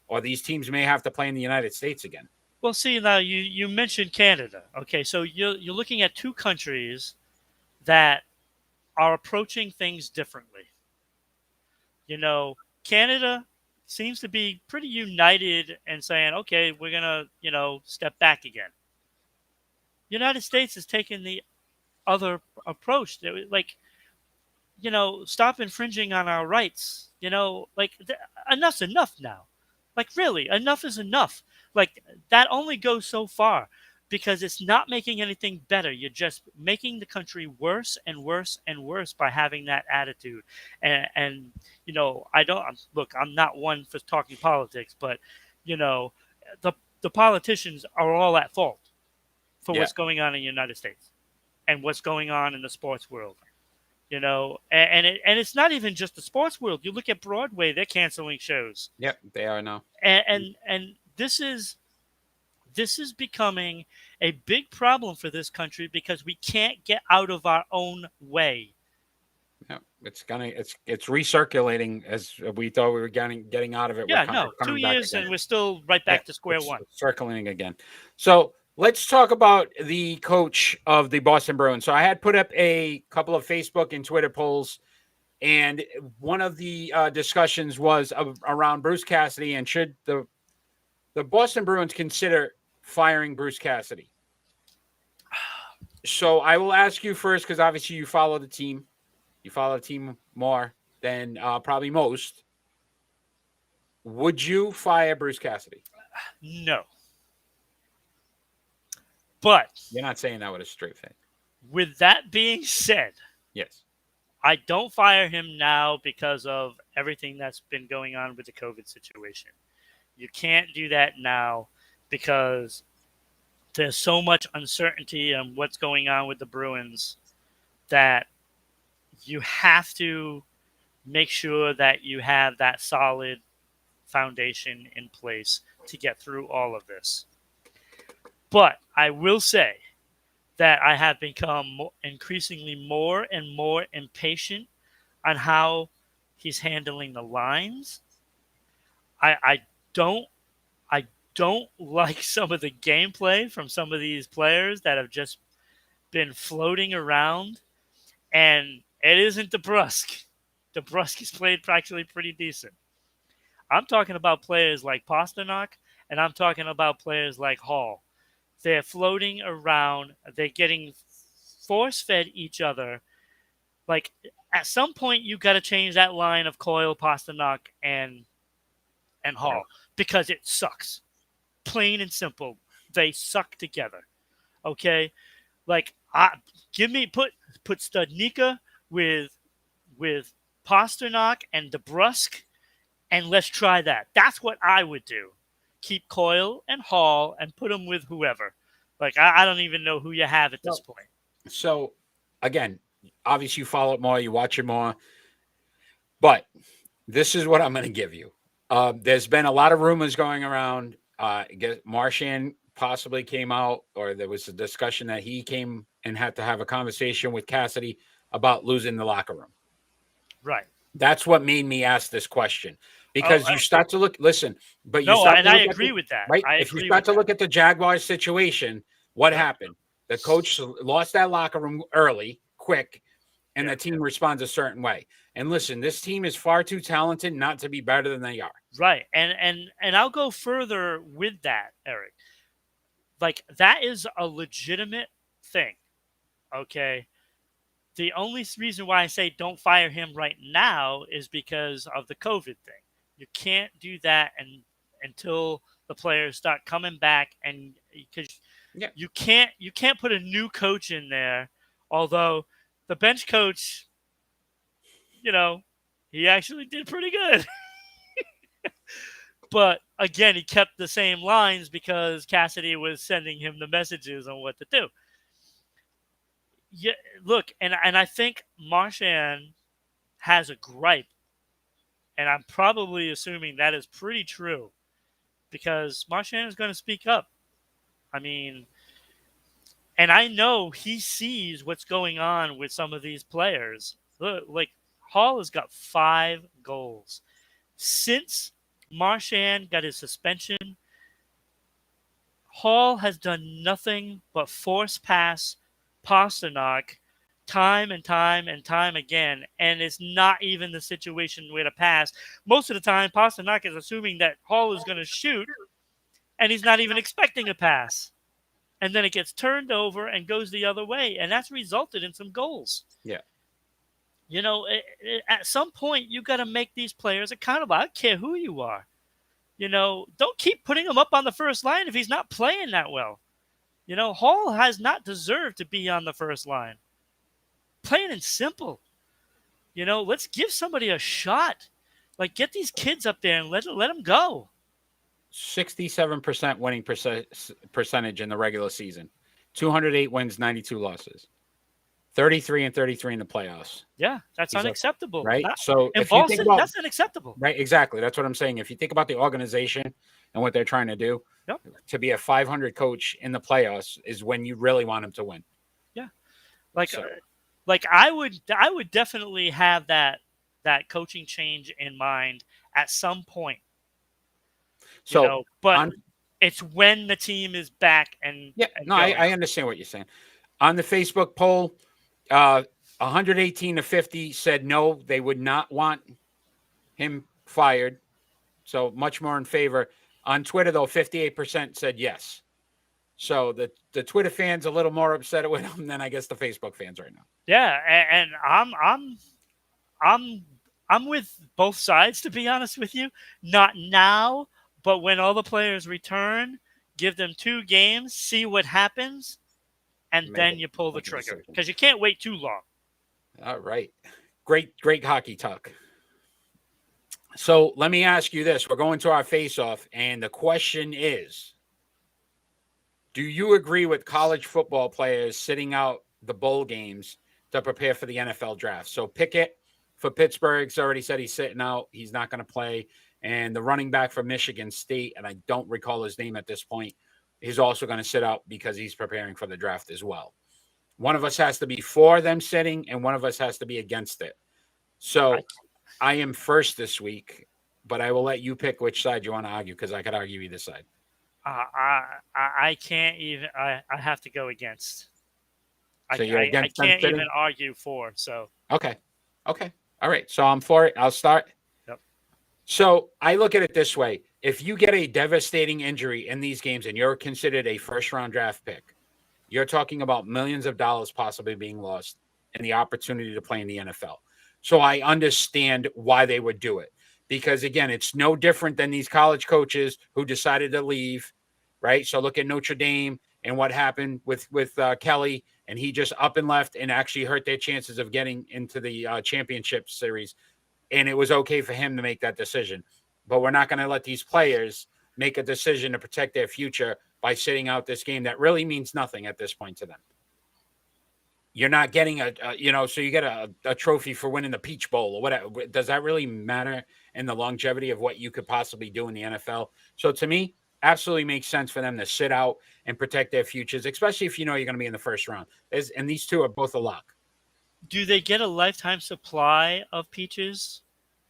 or these teams may have to play in the United States again. Well, see, now you mentioned Canada. Okay, so you're looking at 2 countries that are approaching things differently. Canada seems to be pretty united and saying, okay, we're going to, step back again. United States is taking the other approach. Stop infringing on our rights. Enough's enough now. Really, enough is enough. That only goes so far because it's not making anything better. You're just making the country worse and worse and worse by having that attitude. And I'm not one for talking politics, but, the politicians are all at fault for what's going on in the United States and what's going on in the sports world. And it's not even just the sports world. You look at Broadway; they're canceling shows. Yep, they are now. And this is becoming a big problem for this country because we can't get out of our own way. Yeah, it's recirculating as we thought we were getting out of it. Yeah, 2 years and we're still right back to square one. Circling again. So let's talk about the coach of the Boston Bruins. So I had put up a couple of Facebook and Twitter polls, and one of the discussions was around Bruce Cassidy and should the Boston Bruins consider firing Bruce Cassidy. So I will ask you first because obviously you follow the team. You follow the team more than probably most. Would you fire Bruce Cassidy? No. But you're not saying that with a straight face. With that being said, yes, I don't fire him now because of everything that's been going on with the COVID situation. You can't do that now because there's so much uncertainty on what's going on with the Bruins that you have to make sure that you have that solid foundation in place to get through all of this. But I will say that I have become increasingly more and more impatient on how he's handling the lines. I don't like some of the gameplay from some of these players that have just been floating around, and it isn't DeBrusk. DeBrusk has played actually pretty decent. I'm talking about players like Pastrnak, and I'm talking about players like Hall. They're floating around. They're getting force-fed each other. Like, at some point, you got to change that line of Coyle, Pastrnak, and Hall because it sucks. Plain and simple. They suck together. Okay? Like, put Studnicka with Pastrnak and DeBrusk, and let's try that. That's what I would do. Keep Coyle and Hall and put them with whoever. Like, I don't even know who you have at this point. So, again, obviously you follow it more, you watch it more. But this is what I'm going to give you. There's been a lot of rumors going around. Marchand possibly came out, or there was a discussion that he came and had to have a conversation with Cassidy about losing the locker room. Right. That's what made me ask this question. Because you start to look, listen, but you no, start and to I look agree at with that. Right? If you start to look at the Jaguars situation, what happened? The coach lost that locker room early, quick, and the team responds a certain way. And listen, this team is far too talented not to be better than they are. Right. And I'll go further with that, Eric. Like, that is a legitimate thing. Okay. The only reason why I say don't fire him right now is because of the COVID thing. You can't do that until the players start coming back, and because you can't put a new coach in there. Although the bench coach, he actually did pretty good. But again, he kept the same lines because Cassidy was sending him the messages on what to do. Yeah, look, and I think Marchand has a gripe, and I'm probably assuming that is pretty true because Marchand is going to speak up. I mean, and I know he sees what's going on with some of these players. Look, like, Hall has got 5 goals since Marchand got his suspension. Hall has done nothing but force pass Pastrnak time and time and time again, and it's not even the situation where to pass. Most of the time, Pastrnak is assuming that Hall is going to shoot, and he's not even expecting a pass. And then it gets turned over and goes the other way, and that's resulted in some goals. Yeah. At some point, you got to make these players accountable. I don't care who you are. Don't keep putting him up on the first line if he's not playing that well. Hall has not deserved to be on the first line. Plain and simple. Let's give somebody a shot. Like, get these kids up there and let them go. 67% winning percentage in the regular season. 208 wins, 92 losses. 33 and 33 in the playoffs. Yeah, that's unacceptable. Right? So in Boston, that's unacceptable. Right, exactly. That's what I'm saying. If you think about the organization and what they're trying to do, to be a 500 coach in the playoffs is when you really want them to win. Yeah. Like I would definitely have that coaching change in mind at some point. So, but it's when the team is back and I understand what you're saying. On the Facebook poll, 118 to 50 said no, they would not want him fired. So much more in favor. On Twitter, though, 58% said yes. So the Twitter fans a little more upset with him than I guess the Facebook fans right now. Yeah, and I'm with both sides, to be honest with you. Not now, but when all the players return, give them 2 games, see what happens, and then you pull the trigger. Because you can't wait too long. All right. Great hockey talk. So let me ask you this. We're going to our face-off, and the question is, do you agree with college football players sitting out the bowl games to prepare for the NFL draft? So Pickett for Pittsburgh's already said he's sitting out. He's not going to play. And the running back for Michigan State, and I don't recall his name at this point, he's also going to sit out because he's preparing for the draft as well. One of us has to be for them sitting, and one of us has to be against it. So I am first this week, but I will let you pick which side you want to argue, because I could argue either side. I can't even. I have to go against. So you're against I can't even argue for. So okay. All right. So I'm for it. I'll start. Yep. So I look at it this way: if you get a devastating injury in these games and you're considered a first-round draft pick, you're talking about millions of dollars possibly being lost and the opportunity to play in the NFL. So I understand why they would do it. Because, again, it's no different than these college coaches who decided to leave, right? So look at Notre Dame and what happened with Kelly, and he just up and left and actually hurt their chances of getting into the championship series. And it was okay for him to make that decision. But we're not going to let these players make a decision to protect their future by sitting out this game that really means nothing at this point to them. You're not getting so you get a trophy for winning the Peach Bowl or whatever. Does that really matter in the longevity of what you could possibly do in the NFL? So to me, absolutely makes sense for them to sit out and protect their futures, especially if you know you're going to be in the first round. And these two are both a lock. Do they get a lifetime supply of peaches?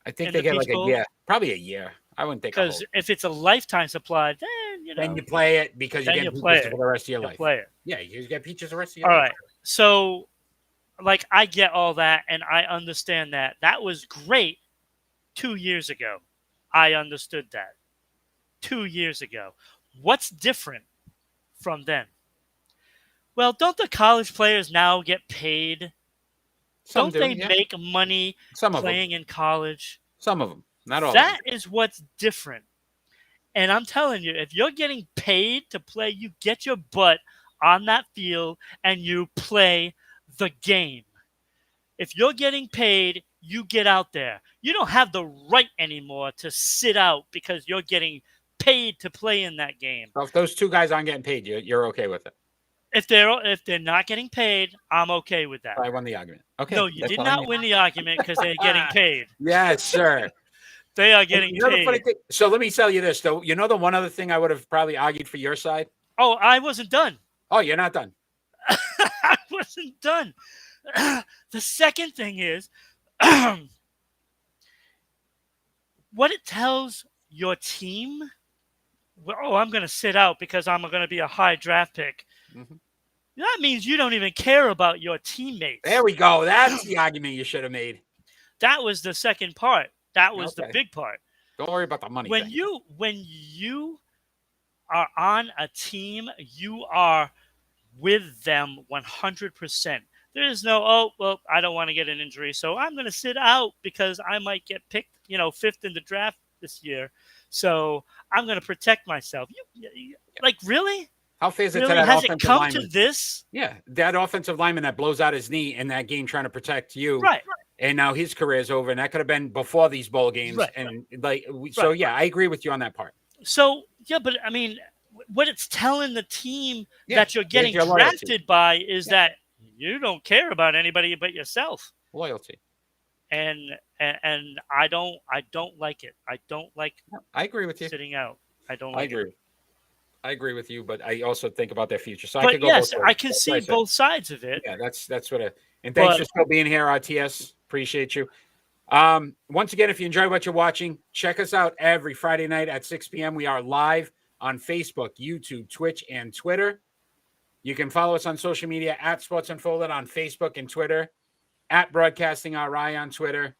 I think they get like a year, probably a year. I wouldn't think, because if it's a lifetime supply, then then you play it because you get peaches for the rest of your life. Play it. Yeah, you get peaches the rest of your life. All right. So, like, I get all that, and I understand that. That was great 2 years ago. I understood that 2 years ago. What's different from then? Well, don't the college players now get paid? Don't they make money playing in college? Some of them. Not all. That is what's different. And I'm telling you, if you're getting paid to play, you get your butt on that field and you play the game. If you're getting paid, you get out there. You don't have the right anymore to sit out because you're getting paid to play in that game. So if those two guys aren't getting paid, you're okay with it? If they're not getting paid, I'm okay with that. I won the argument. Okay. No, you did not win the argument because they're getting paid. Yes, sir. They are getting paid. So let me tell you this, though. You know the one other thing I would have probably argued for your side? Oh, I wasn't done. Oh, you're not done. I wasn't done. The second thing is what it tells your team. Oh, I'm going to sit out because I'm going to be a high draft pick. Mm-hmm. That means you don't even care about your teammates. There we go. That's the argument you should have made. That was the second part. That was the big part. Don't worry about the money. When you are on a team, you are with them 100%. There is no, I don't want to get an injury, so I'm going to sit out because I might get picked, 5th in the draft this year. So I'm going to protect myself. Like, really? How fair is it really? To that Has offensive it come lineman? To this? Yeah, that offensive lineman that blows out his knee in that game trying to protect you. Right. And now his career is over, and that could have been before these bowl games. Right. And I agree with you on that part. So, yeah, but I mean, what it's telling the team that you're getting drafted by is that you don't care about anybody but yourself. Loyalty. And I don't like it. I don't like. I agree with you. Sitting out. I don't like it. I agree with you, but I also think about their future. So but I can go yes, both ways. I can see both sides of it. Yeah, that's what. And thanks for still being here, RTS. Appreciate you. Once again, if you enjoy what you're watching, check us out every Friday night at 6 p.m. We are live on Facebook, YouTube, Twitch, and Twitter. You can follow us on social media at Sports Unfolded on Facebook and Twitter, at Broadcasting RI on Twitter,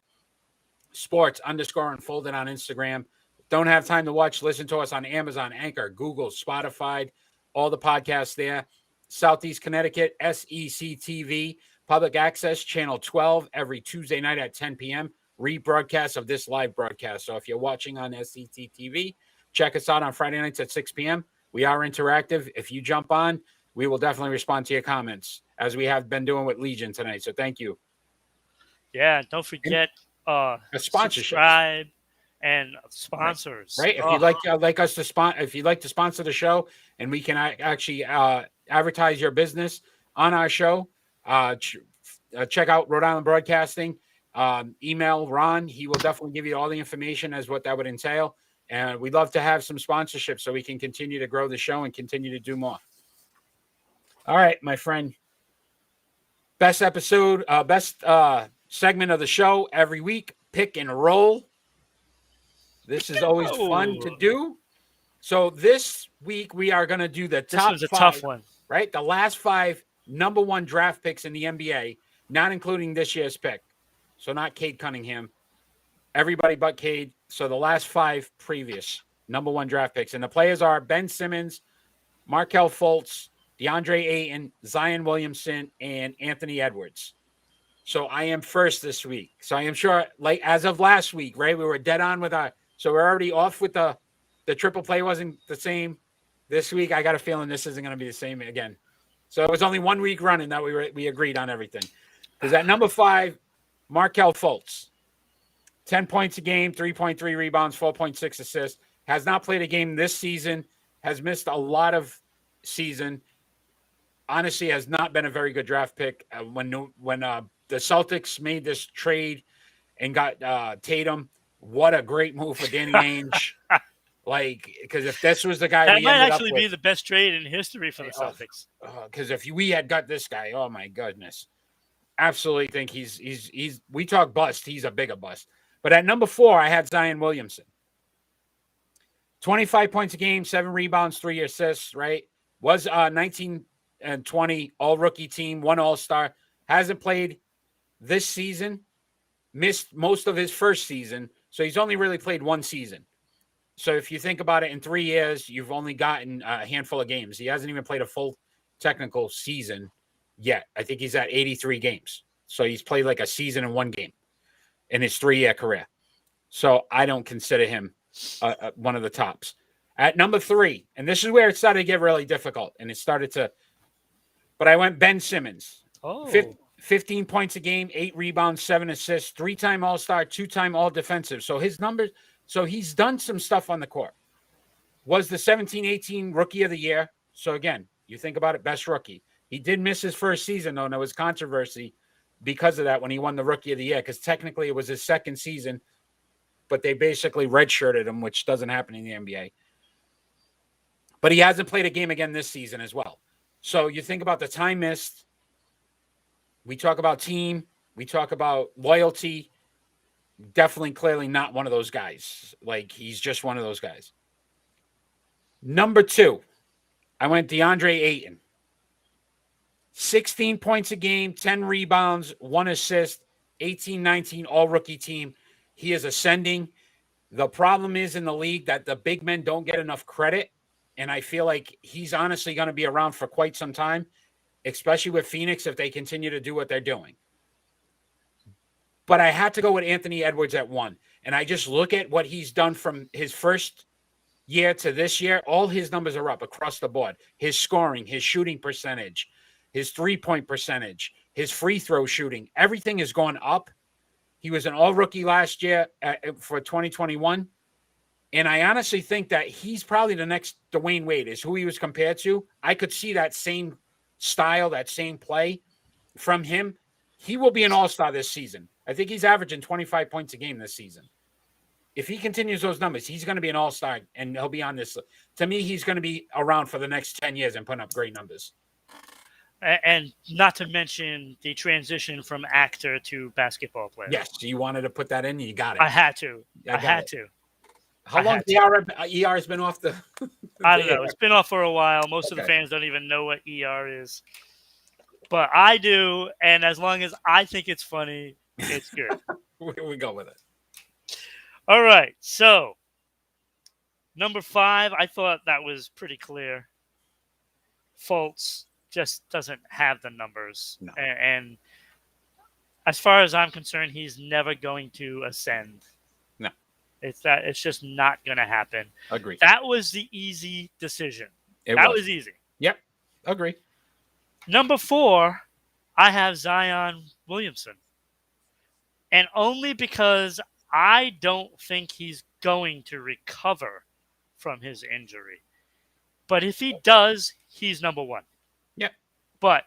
Sports_Unfolded on Instagram. Don't have time to watch? Listen to us on Amazon, Anchor, Google, Spotify, all the podcasts there. Southeast Connecticut, SEC TV, Public Access, Channel 12, every Tuesday night at 10 p.m. rebroadcast of this live broadcast. So if you're watching on SCT TV, check us out on Friday nights at 6 p.m. We are interactive. If you jump on, we will definitely respond to your comments, as we have been doing with Legion tonight. So thank you. Yeah, don't forget a sponsorship, subscribe, and sponsors. Right? If you'd like us to if you'd like to sponsor the show, and we can actually advertise your business on our show, check out Rhode Island Broadcasting. Email Ron. He will definitely give you all the information as what that would entail. And we'd love to have some sponsorship so we can continue to grow the show and continue to do more. All right, my friend. Best episode, best segment of the show every week, pick and roll. This is always fun to do. So this week we are going to do the top 5. This was a tough one. Right? The last 5 number 1 draft picks in the NBA, not including this year's pick. So not Cade Cunningham. Everybody but Cade. So the last 5 previous number 1 draft picks. And the players are Ben Simmons, Markelle Fultz, Deandre Ayton, Zion Williamson, and Anthony Edwards. So I am first this week. So I am sure, like as of last week, right? We were dead on with our. So we're already off with the triple play wasn't the same. This week, I got a feeling this isn't going to be the same again. So it was only 1 week running that we agreed on everything. Because at number 5, Markelle Fultz, 10 points a game, 3.3 rebounds, 4.6 assists. Has not played a game this season. Has missed a lot of season. Honestly, has not been a very good draft pick. When the Celtics made this trade and got Tatum, what a great move for Danny Ainge. Because if this was the guy, that might actually be the best trade in history for the Celtics. Because if we had got this guy, oh my goodness, absolutely think he's. We talk bust, he's a bigger bust. But at number 4, I had Zion Williamson. 25 points a game, 7 rebounds, 3 assists. Right, was 19 and 20 all rookie team, 1 All-Star. Hasn't played this season. Missed most of his first season, so he's only really played 1 season. So if you think about it, in 3 years, you've only gotten a handful of games. He hasn't even played a full technical season yet. I think he's at 83 games. So he's played like a season and 1 game in his 3-year career. So I don't consider him one of the tops. At number 3, and this is where it started to get really difficult, and it started to – but I went Ben Simmons. 15 points a game, 8 rebounds, 7 assists, 3-time All-Star, 2-time All-Defensive. So his numbers – so he's done some stuff on the court. Was the 17-18 Rookie of the Year. So again, you think about it, best rookie. He did miss his first season, though, and there was controversy because of that when he won the Rookie of the Year, because technically it was his second season, but they basically redshirted him, which doesn't happen in the NBA. But he hasn't played a game again this season as well. So you think about the time missed. We talk about team. We talk about loyalty. Definitely, clearly not one of those guys. Like, he's just one of those guys. Number 2, I went DeAndre Ayton. 16 points a game, 10 rebounds, 1 assist, 18-19 all-rookie team. He is ascending. The problem is in the league that the big men don't get enough credit, and I feel like he's honestly going to be around for quite some time, especially with Phoenix if they continue to do what they're doing. But I had to go with Anthony Edwards at 1. And I just look at what he's done from his first year to this year. All his numbers are up across the board. His scoring, his shooting percentage, his 3-point percentage, his free throw shooting. Everything is going up. He was an all-rookie last year for 2021. And I honestly think that he's probably the next Dwayne Wade is who he was compared to. I could see that same style, that same play from him. He will be an all-star this season. I think he's averaging 25 points a game this season. If he continues those numbers, he's going to be an all-star, and he'll be on this. To me, he's going to be around for the next 10 years and putting up great numbers. And not to mention the transition from actor to basketball player. Yes, you wanted to put that in, you got it. I had to. I had to. How long ER has been off the I don't know. It's been off for a while. Most of the fans don't even know what ER is. But I do, and as long as I think it's funny, it's good. We go with it. All right, so number 5, I thought that was pretty clear. Fultz just doesn't have the numbers. No. And as far as I'm concerned, he's never going to ascend. No. It's just not going to happen. Agree. That was the easy decision. That was easy. Yep. Agree. Number 4, I have Zion Williamson. And only because I don't think he's going to recover from his injury. But if he does, he's number 1. Yep. But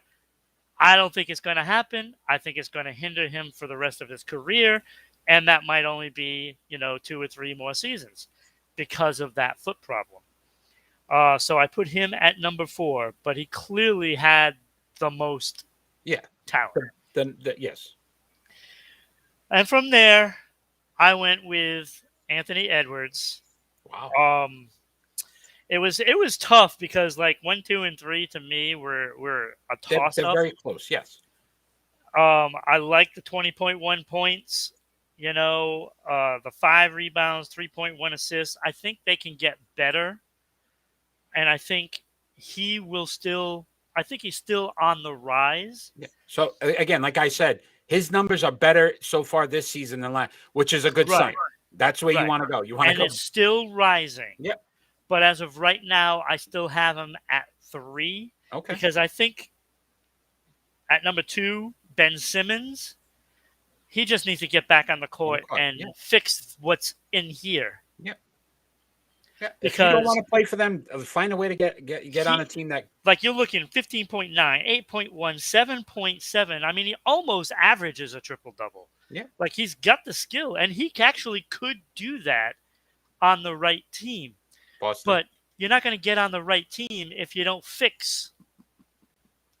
I don't think it's going to happen. I think it's going to hinder him for the rest of his career. And that might only be, 2 or 3 more seasons because of that foot problem. So I put him at number 4, but he clearly had the most talent. Yes. And from there, I went with Anthony Edwards. Wow. It was tough because 1, 2, and 3 to me were a toss-up. They're very close. Yes. I like the 20.1 points. The 5 rebounds, 3.1 assists. I think they can get better, and I think he's still on the rise. Yeah. So again, like I said, his numbers are better so far this season than last, which is a good sign. That's where you want to go. You want to go. And it's still rising. Yep. But as of right now, I still have him at 3. Okay. Because I think at number 2, Ben Simmons, he just needs to get back on the court and fix what's in here. Yep. Yeah. Because if you don't want to play for them, find a way to get on a team that you're looking 15.9, 8.1, 7.7. I mean, he almost averages a triple-double. Yeah. He's got the skill, and he actually could do that on the right team. Boston. But you're not going to get on the right team if you don't fix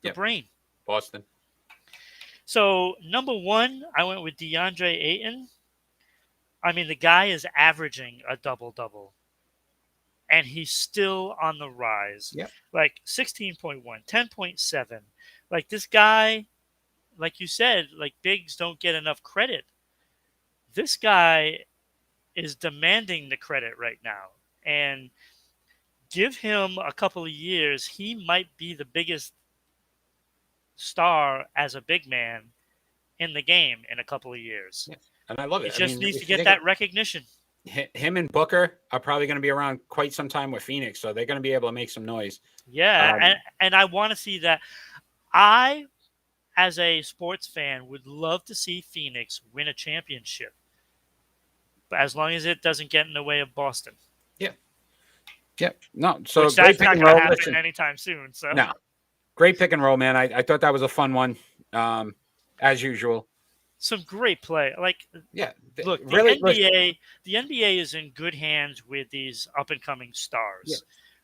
the brain. Boston. So, number 1, I went with DeAndre Ayton. I mean, the guy is averaging a double-double. And he's still on the rise. Yep. 16.1, 10.7. This guy, like you said, bigs don't get enough credit. This guy is demanding the credit right now. And give him a couple of years, he might be the biggest star as a big man in the game in a couple of years. Yeah. And I love it. He just needs to get that recognition. Him and Booker are probably going to be around quite some time with Phoenix, so they're going to be able to make some noise. Yeah, and I want to see that. I, as a sports fan, would love to see Phoenix win a championship, but as long as it doesn't get in the way of Boston. Yeah. Yep. No, so which that's not going to happen anytime soon. So no, great pick and roll, man. I thought that was a fun one, as usual. Some great play. Look, really, the NBA is in good hands with these up and coming stars.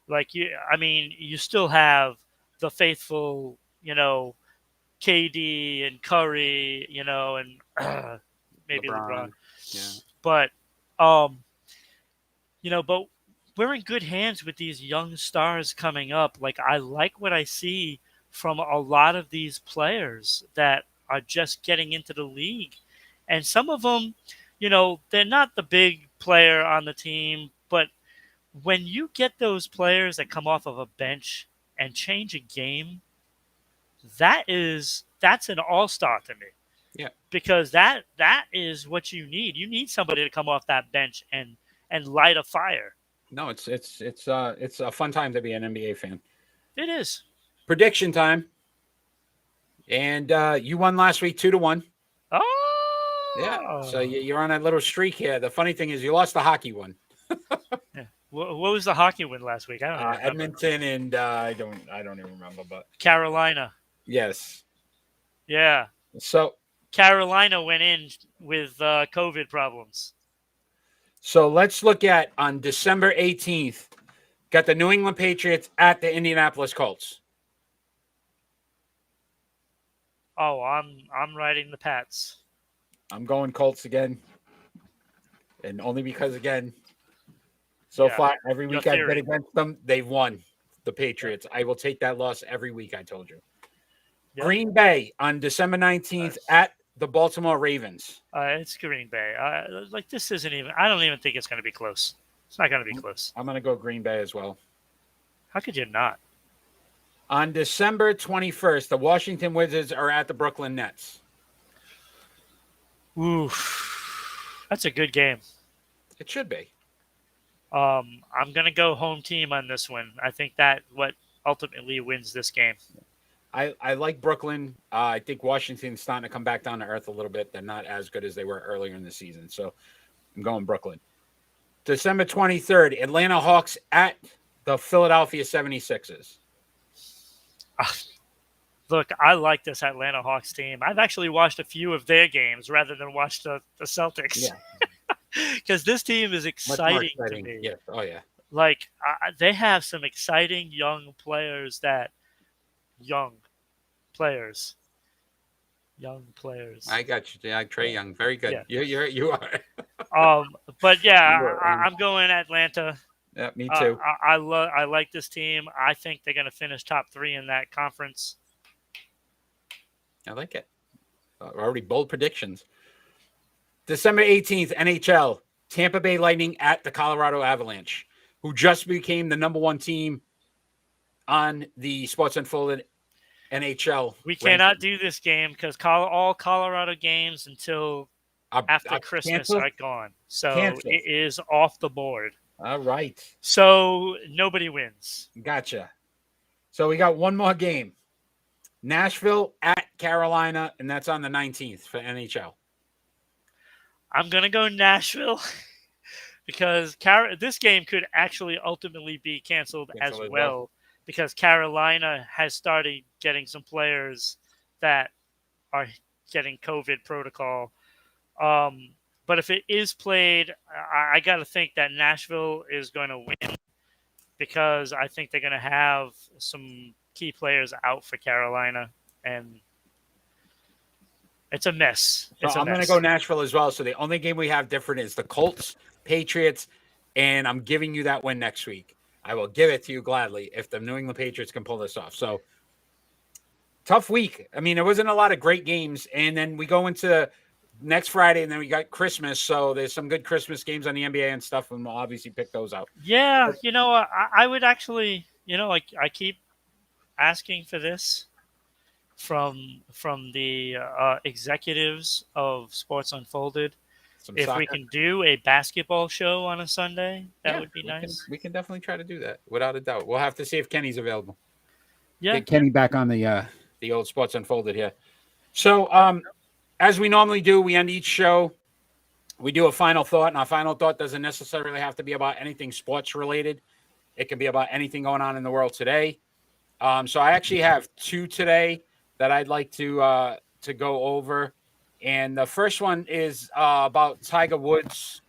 Yeah. You still have the faithful, KD and Curry, and maybe LeBron. Yeah. But, but we're in good hands with these young stars coming up. I like what I see from a lot of these players that are just getting into the league. And some of them, they're not the big player on the team, but when you get those players that come off of a bench and change a game, that's an all-star to me. Yeah. Because that is what you need. You need somebody to come off that bench and light a fire. No, it's a fun time to be an NBA fan. It is. Prediction time. And you won last week 2-1. Oh, yeah. So you're on a little streak here. The funny thing is, you lost the hockey one. Yeah. What was the hockey win last week? I don't know. Edmonton and I don't even remember, but Carolina. Yes. Yeah. So Carolina went in with COVID problems. So let's look at on December 18th. Got the New England Patriots at the Indianapolis Colts. Oh, I'm riding the Pats. I'm going Colts again. And only because, again, so far, every week I've bet against them, they've won, the Patriots. I will take that loss every week, I told you. Yep. Green Bay on December 19th at the Baltimore Ravens. It's Green Bay. This isn't even – I don't even think it's going to be close. It's not going to be close. I'm going to go Green Bay as well. How could you not? On December 21st, the Washington Wizards are at the Brooklyn Nets. Ooh, that's a good game. It should be. I'm gonna go home team on this one. I think that what ultimately wins this game. I like Brooklyn. I think Washington's starting to come back down to earth a little bit. They're not as good as they were earlier in the season. So I'm going Brooklyn. December 23rd, Atlanta Hawks at the Philadelphia 76ers. Look, I like this Atlanta Hawks team. I've actually watched a few of their games rather than watch the Celtics. Yeah. Because this team is exciting to me. Yeah. Oh, yeah. Like, they have some exciting young players young players. I got you. Yeah, Trae Young. Very good. Yeah. You are. But yeah, I'm going Atlanta. Yeah, me too. I like this team. I think they're going to finish top 3 in that conference. I like it. Already bold predictions. December 18th, NHL. Tampa Bay Lightning at the Colorado Avalanche, who just became the number 1 team on the Sports Unfolded NHL. We cannot do this game because all Colorado games until after Christmas are gone. So it is off the board. All right. So nobody wins. Gotcha. So we got one more game. Nashville at Carolina, and that's on the 19th for NHL. I'm going to go Nashville because this game could actually ultimately be canceled as well because Carolina has started getting some players that are getting COVID protocol. But if it is played, I got to think that Nashville is going to win because I think they're going to have some key players out for Carolina, and it's a mess. I'm going to go Nashville as well. So the only game we have different is the Colts, Patriots, and I'm giving you that win next week. I will give it to you gladly if the New England Patriots can pull this off. So tough week. I mean, there wasn't a lot of great games, and then we go into next Friday, and then we got Christmas. So there's some good Christmas games on the NBA and stuff, and we'll obviously pick those out. Yeah, I would actually, like I keep asking for this from the executives of Sports Unfolded. If soccer. We can do a basketball show on a Sunday, that would be nice. We can definitely try to do that, without a doubt. We'll have to see if Kenny's available. Yeah, get Kenny back on the old Sports Unfolded here. So, as we normally do, we end each show. We do a final thought, and our final thought doesn't necessarily have to be about anything sports related. It can be about anything going on in the world today. So I actually have 2 today that I'd like to go over. And the first one is about Tiger Woods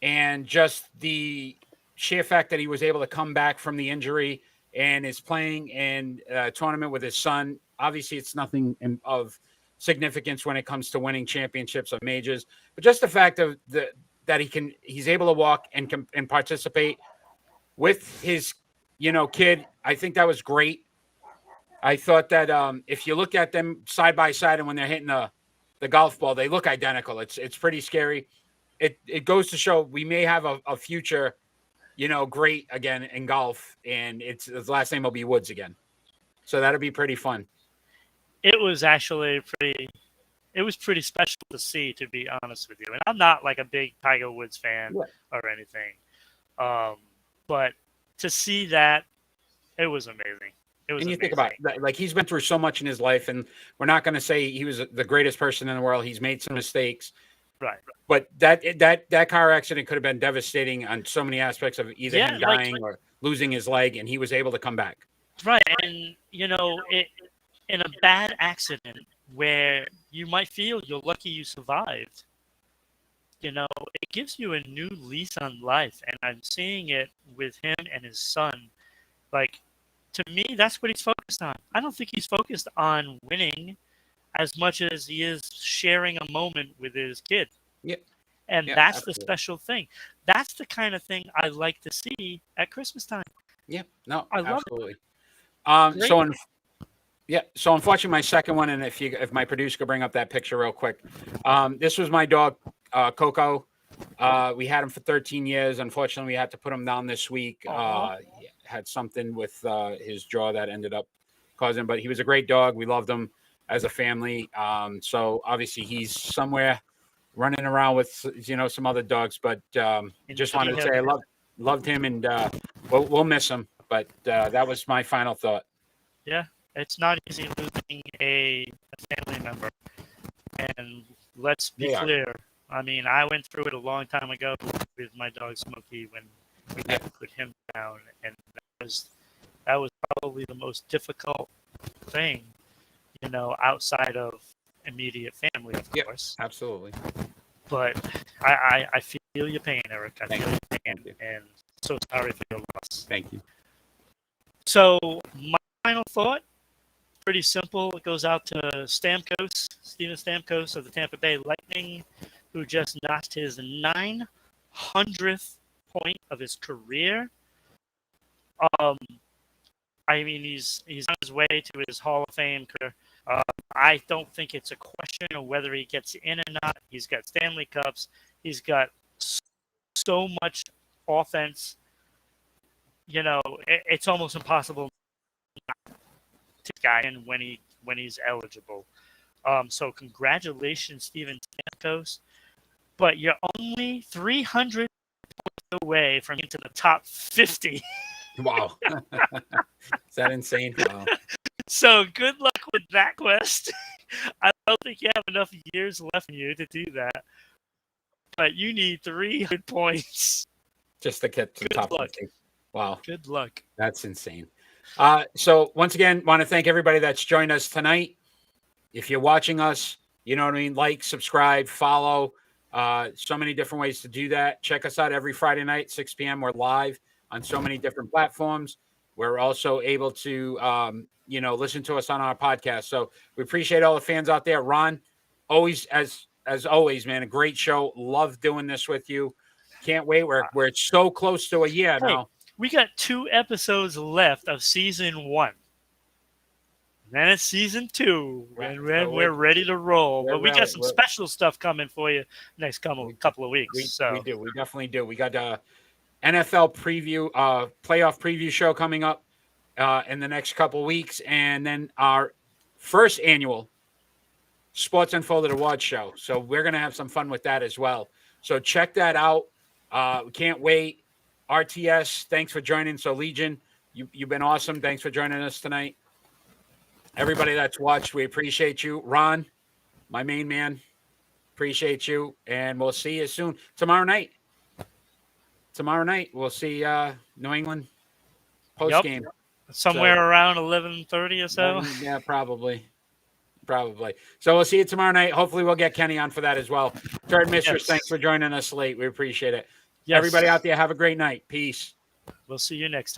and just the sheer fact that he was able to come back from the injury and is playing in a tournament with his son. Obviously, it's nothing of significance when it comes to winning championships or majors, but just the fact of that he's able to walk and participate with his kid. I think that was great. I thought that if you look at them side by side and when they're hitting the golf ball, they look identical. It's pretty scary. It goes to show we may have a future, great again in golf, and his last name will be Woods again. So that'll be pretty fun. It was actually pretty special to see, to be honest with you. And I'm not like a big Tiger Woods fan or anything. But to see that, it was amazing. And you think about it, like he's been through so much in his life, and we're not going to say he was the greatest person in the world. He's made some mistakes. Right. But that car accident could have been devastating on so many aspects of either him dying or losing his leg, and he was able to come back. Right. And, in a bad accident where you might feel you're lucky you survived, it gives you a new lease on life. And I'm seeing it with him and his son. Like, to me, that's what he's focused on. I don't think he's focused on winning as much as he is sharing a moment with his kid. Yeah. And that's absolutely the special thing. That's the kind of thing I like to see at Christmas time. Yeah. No, I love absolutely. So unfortunately, my second one, and if my producer could bring up that picture real quick. This was my dog, Coco. We had him for 13 years. Unfortunately, we had to put him down this week. Had something with his jaw that ended up causing him, but he was a great dog. We loved him. as a family. So obviously he's somewhere running around with, some other dogs, but just wanted to say I loved him, and we'll miss him. But that was my final thought. Yeah, it's not easy losing a family member. And let's be clear. I mean, I went through it a long time ago with my dog Smokey when we had to put him down, and that was probably the most difficult thing, outside of immediate family, of course. Absolutely. But I feel your pain, Eric. I feel your pain, and so sorry for your loss. Thank you. So my final thought, pretty simple. It goes out to Steven Stamkos of the Tampa Bay Lightning, who just notched his 900th point of his career. I mean, he's on his way to his Hall of Fame career. I don't think it's a question of whether he gets in or not. He's got Stanley Cups. He's got so much offense. It's almost impossible not to guy in when he's eligible. So congratulations, Steven Stamkos. But you're only 300 points away from getting to the top 50. Wow. Is that insane? Wow. So good luck with that quest. I don't think you have enough years left in you to do that. But you need 300 points. Just to get to the top 50. Wow. Good luck. That's insane. So once again, want to thank everybody that's joined us tonight. If you're watching us, you know what I mean? Like, subscribe, follow. So many different ways to do that. Check us out every Friday night, 6 p.m. We're live on so many different platforms. We're also able to, listen to us on our podcast. So we appreciate all the fans out there. Ron, always, as always, man, a great show. Love doing this with you. Can't wait. We're so close to a year now. We got 2 episodes left of season 1. Then it's season 2, and we're ready to roll. But we got some special stuff coming for you next couple of weeks. We do. We definitely do. We got a NFL preview, playoff preview show coming up in the next couple of weeks, and then our first annual Sports Unfolded Awards show. So we're going to have some fun with that as well. So check that out. We can't wait. RTS, thanks for joining. So Legion, you've been awesome. Thanks for joining us tonight. Everybody that's watched, we appreciate you. Ron, my main man, appreciate you. And we'll see you soon. Tomorrow night, we'll see New England post-game. Somewhere around 11:30 or so. Yeah, probably. So we'll see you tomorrow night. Hopefully we'll get Kenny on for that as well. Third Mistress, Thanks for joining us late. We appreciate it. Yes. Everybody out there, have a great night. Peace. We'll see you next time.